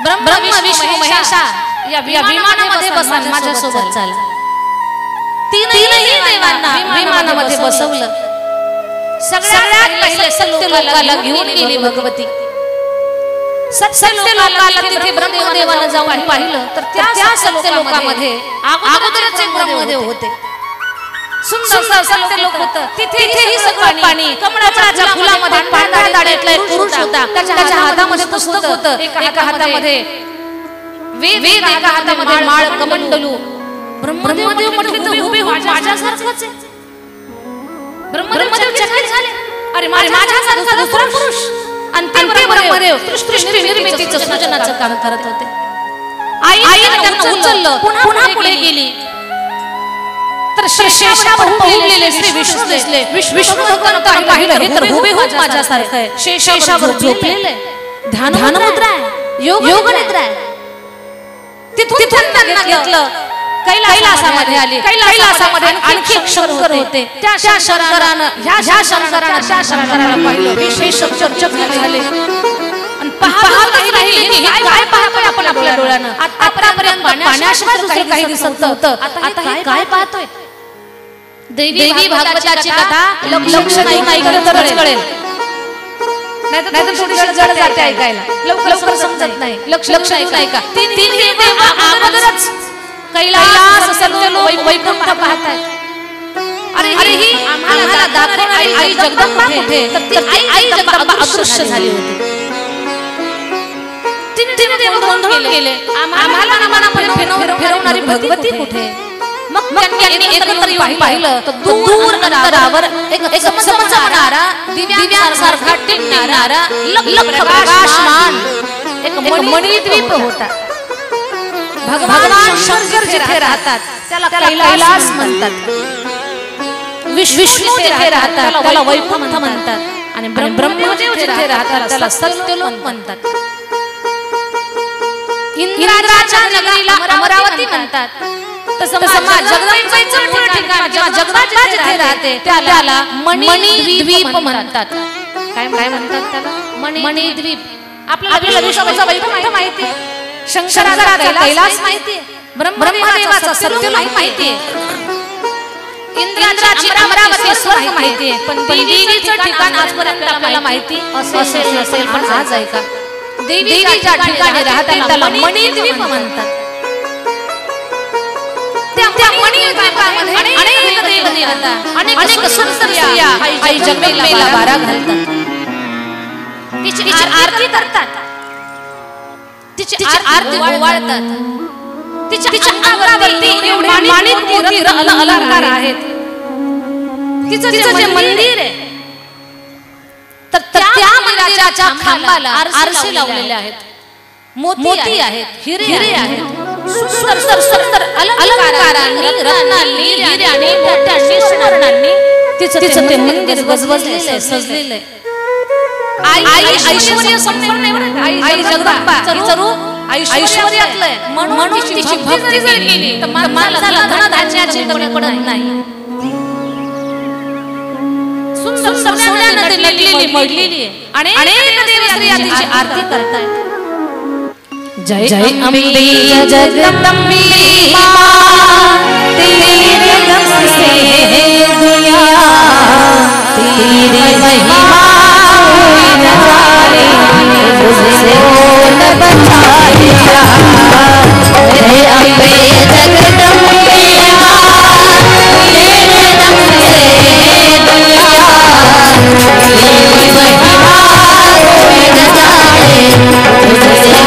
ब्रह्म विष्णू महेशा या विमानामध्ये बसा, माझ्यासोबत चला. तीनही देवांना विमानामध्ये बसवलं. सगळ्यात पहिले सत्य लोकाला घेऊन गेली भगवती. सत्य लोकाला तिथे ब्रह्मदेवानं जाऊन पाहिलं तर त्या सत्य लोकामध्ये अगोदरच एक ब्रह्मदेव होते. सुंदर सत्य लोक होतं. तिथेही सगळं पाणी, कमळाच्या फुलामध्ये पांढऱ्या दाढीतला एक पुरुष होता. त्याच्या हातामध्ये पुस्तक होतं, एका हातामध्ये वेद, एका हातामध्ये माळ कमंडलू. ब्रह्मदेव म्हटले तर उभे होऊन माझ्यासारखंच आहे. ब्रह्मदेव चकित झाले, अरे माझ्यासारखा दुसरा पुरुष. आणि ते ब्रह्मदेव सृष्टी निर्मितीचं सृजनाचं काम करत होते. आईने त्यांना उचललं, पुन्हा पुढे गेली तर शेषावर पहुडलेले श्री विष्णू दिसले. विष्णू भगवंतांनी पाहिलं, हे तर हुबेहूब माझ्यासारखं आहे. शेषावर झोपलेले, ध्यान मुद्रा आहे, योग निद्रा आहे. तिथून त्यांना घेतलं, कैलासामध्ये आले. कैलासामध्ये आणखी शंकर होते. त्या शंकरानं ह्या शंकराला पाहिलं, विशेष चकित झाले. आणि पाहतच राहिले, काय पाहतोय आपण आपल्या डोळ्यानं. आतापर्यंत पाण्याशिवाय दुसरं काही दिसत नव्हतं, आता हे काय पाहतोय. देवी भागवताची कथा लक्ष नाही ऐकलं तरच कळेल, नाहीतर थोडी जड जाते ऐकायला, लवकर समजत नाही. लक्ष ऐका. तीनही देव अगोदरच कैलास सत्य लोक वैकुंठ पाहतायत. अरे ही आम्हाला दाखवणारी आई जगदंबा कुठे, तर आई जगदंबा अदृश्य झाली होती. तीन देव गोंधळून गेले, आम्हाला मनामध्ये फिरवणारी भगवती कुठे. मग त्यांनी एकत्र पाहिलं तर दूर अंतरावर एक चमचमणारा, दिव्यांसारखा टिकणारा, लख प्रकाशमान एक मणिद्वीप होता. भगवान शंकर जिथे राहतात त्याला कैलास म्हणतात. विष्णू जिथे राहतात त्याला वैकुंठ म्हणतात. आणि ब्रह्मदेव जिथे राहतात त्याला सत्यलोक म्हणतात. इंद्राच्या नगरीला अमरावती म्हणतात. तसं जगदंबेचं मूळ ठिकाण जेव्हा जगदंबा जिथे राहते त्याला मणिद्वीप म्हणतात. काय म्हणतात त्याला? मणिद्वीप. आपल्याला विष्णूचा वैकुंठ माहिती आहे, शंकराचा कैलास माहितीये, ब्रह्मदेवाचा सत्यलोक माहितीये, इंद्राची अमरावती स्वर्ग माहितीये. पण देवीचं ठिकाण आजपर्यंत आपल्याला माहिती असेल नसेल, पण आज ऐका, देवीच्या ठिकाणी राहतात त्याला मणिद्वीप म्हणतात. त्या मणिद्वीपामध्ये अनेक देवदेवता, अनेक सुंदर स्त्रिया आई जगदंबेला बारा घालतात, तिची आरती करतात, तिची आरती ओवाळतात. तिच्या अंगावरती माणिक मोती अलंकार आहेत. तिचं जे मंदिर आहे तर त्या मंदिराच्या खांबाला आरसे लावलेले आहेत, मोती आहेत, हिरे आहेत, सुंदर सुंदर अलंकारांनी, रत्नांनी, हिऱ्यांनी, मोत्यांनी, सुवर्णांनी तिचं ते मंदिर गजबजलेलं आहे, सजलेलं आहे. आई ऐश्वर्य संपन्न आहे. आई जगदंबा तिचं रूप ऐश्वर्यातलं आहे, म्हणून तिची भक्ती जर केली तर माणसाला धनधान्याची कमी पडत नाही. सुंदर सोन्यानं नटलेली मढलेली आहे. अनेक देवी स्त्रिया तिची आरती करतायत. जय जय अंबे जगदंबे मां, तेरे दम से है दुनिया, तेरी महिमा कोई न जाने, तुझसे न बचाएगा. जय अंबे जगदंबे मां, तेरे दम से है दुनिया, तेरी महिमा कोई न जाने, तुझसे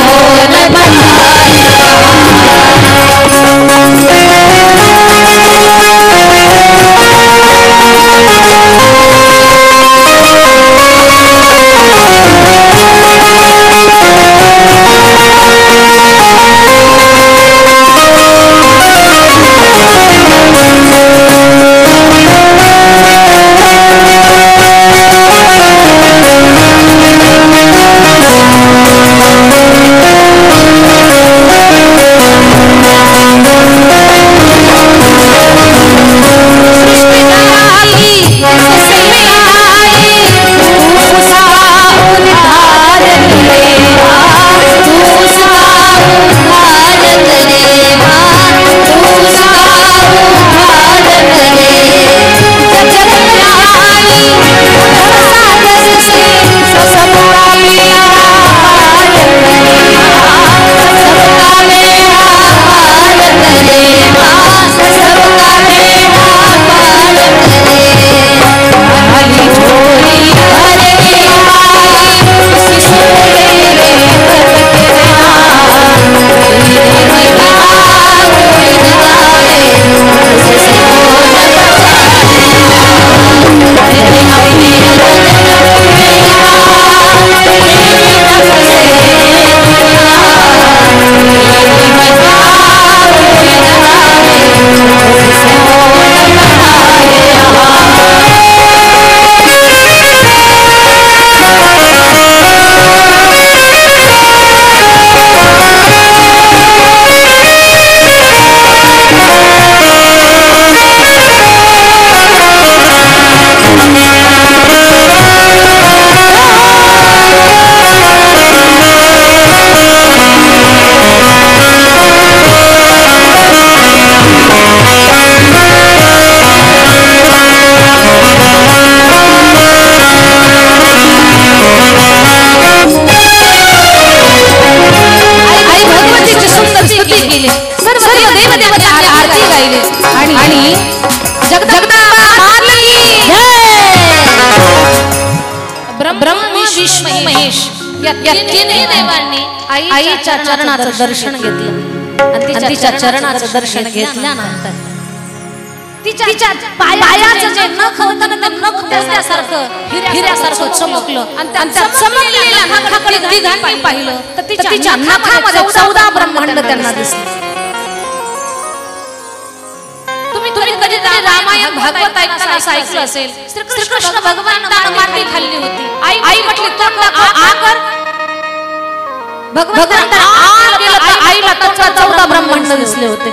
न बचाएगा. या तिन्ही देवांनी आईच्या चरणाचं दर्शन घेतलं आणि तिच्या चरणाचं दर्शन घेतल्यानंतर तिच्या पायाचं जे नख होतं ना, ते नख त्यासारखं हिऱ्यासारखं चमकलं आणि त्या चमकलेल्या नखाकडे तिघांनी पाहिलं तर तिच्या नखामध्ये 14 ब्रह्मांड त्यांना दिसले. तुम्ही कधी रामायण भागवत ऐकलं असेल. श्रीकृष्ण भगवान माती खाल्ली होती. आई म्हटली आ कर. भगवंताने आ केलं तर आईला 14 ब्रह्मांड दिसले होते.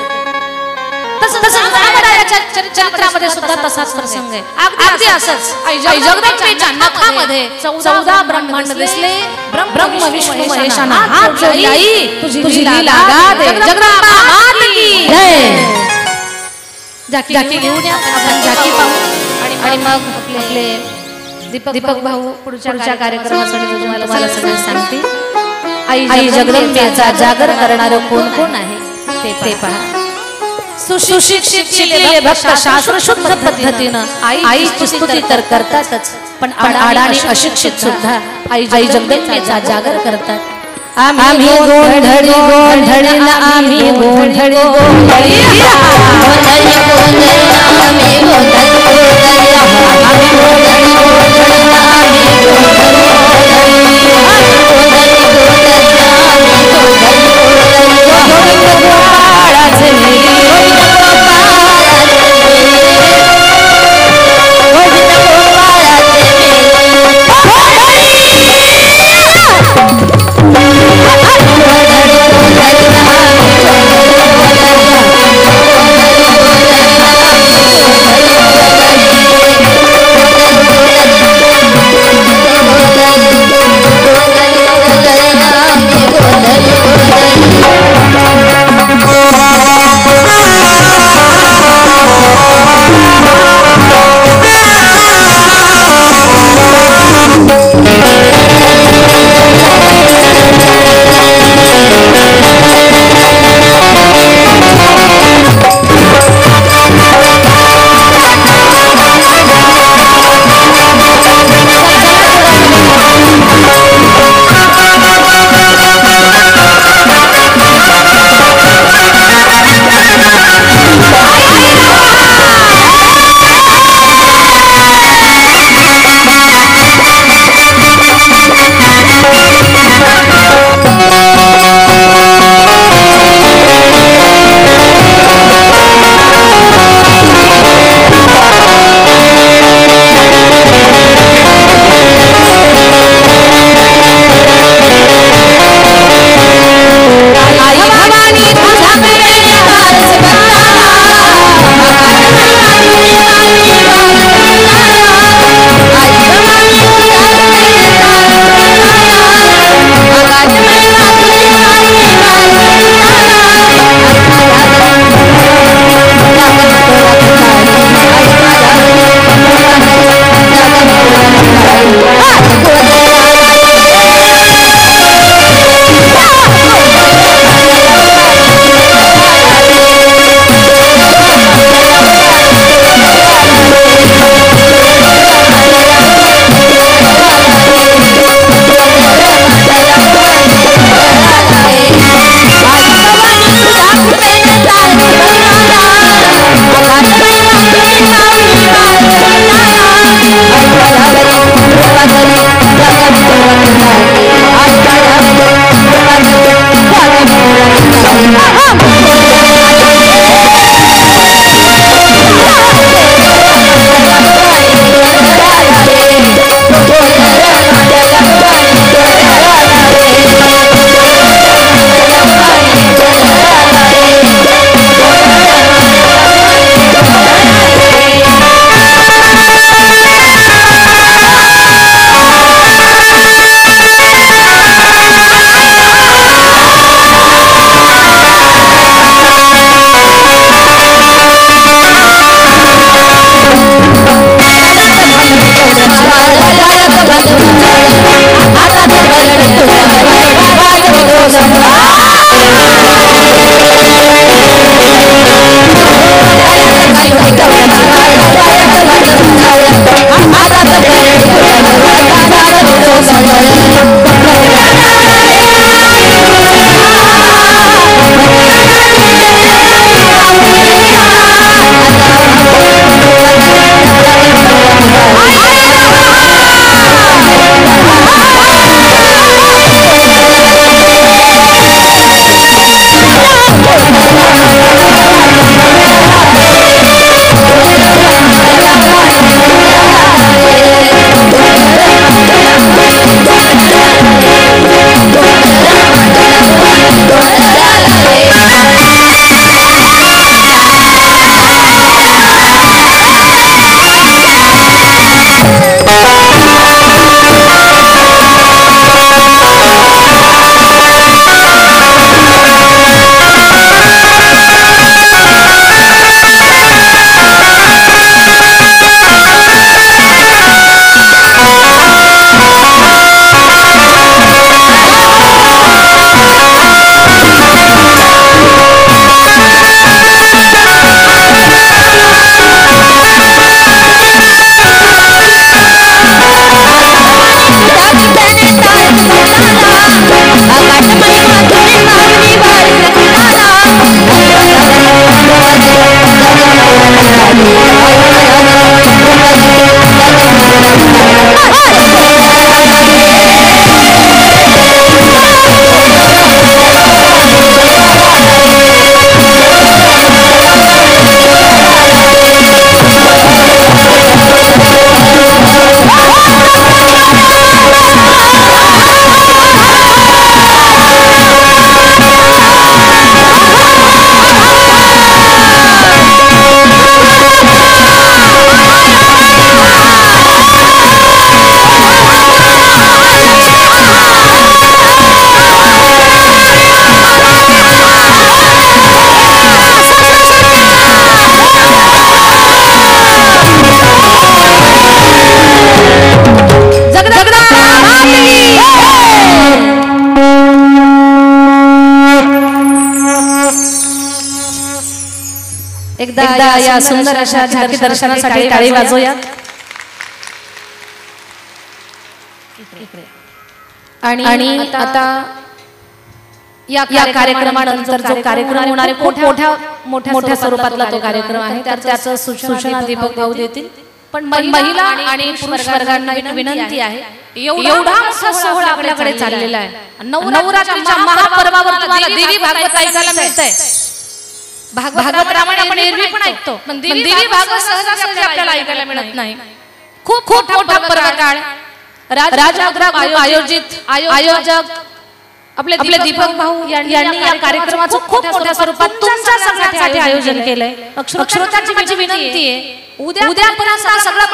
तसंच रामायणाच्या चरित्रामध्ये सुद्धा तसाच प्रसंग आहे. अगदी असंच आई जगदंबेच्या नखामध्ये 14 ब्रह्मांड दिसले. ब्रह्म विष्णू महेशांना हात जोडले. आई तुझी लीला गाते. जगदंबा माता की जय. झाकी घेऊन या, आपण झाकी पाहू आणि मग आपले दीपक भाऊ पुढच्या कार्यक्रमासाठी तुम्हाला सगळं सांगते. आई जगदंबेचा जागर करणारे कोण कोण आहे ते पहा. सुशिक्षित शिकलेले भक्त शास्त्र शुद्ध पद्धतीनं आईची स्तुती तर करतातच, पण अडाणी अशिक्षित सुद्धा आई जगदंबेचा जागर करतात. आम्ही गोंधळी गोंधळी ना आम्ही गोंधळी गोंधळी गोंधळी गोंधळी आम्ही गोंधळी गोंधळी आम्ही गोंधळी गोंधळी आम्ही गोंधळी एकदा या सुंदर अशा झाकी दर्शनासाठी टाळी वाजवूया. आणि आता या कार्यक्रमानंतर जो कार्यक्रम होणार आहे खूप मोठ्या स्वरूपातला तो कार्यक्रम आहे. तर त्याचं सूचना दीपक भाऊ देतील. पण महिला आणि पुरुष वर्गांना एक विनंती आहे, एवढा मोठा सोहळा आपल्याकडे चाललेला आहे. नवरात्रीच्या महापर्वावर तुम्हाला देवी भागवत ऐकायला मिळतंय. भागवत रामायण आपण एरवी पण ऐकतो, पण देवी भागवत सहजासहजी आपल्याला ऐकायला मिळत नाही. खूप मोठा पर्व काळ राजमुद्रा ग्रुप आयोजक आपले दीपक भाऊ यांनी या कार्यक्रमाचं खूप मोठ्या स्वरूपात तुमच्या सगळ्यांसाठी आयोजन केलंय. श्रोत्यांची माझी विनंती आहे, उद्यापर्यंत सगळं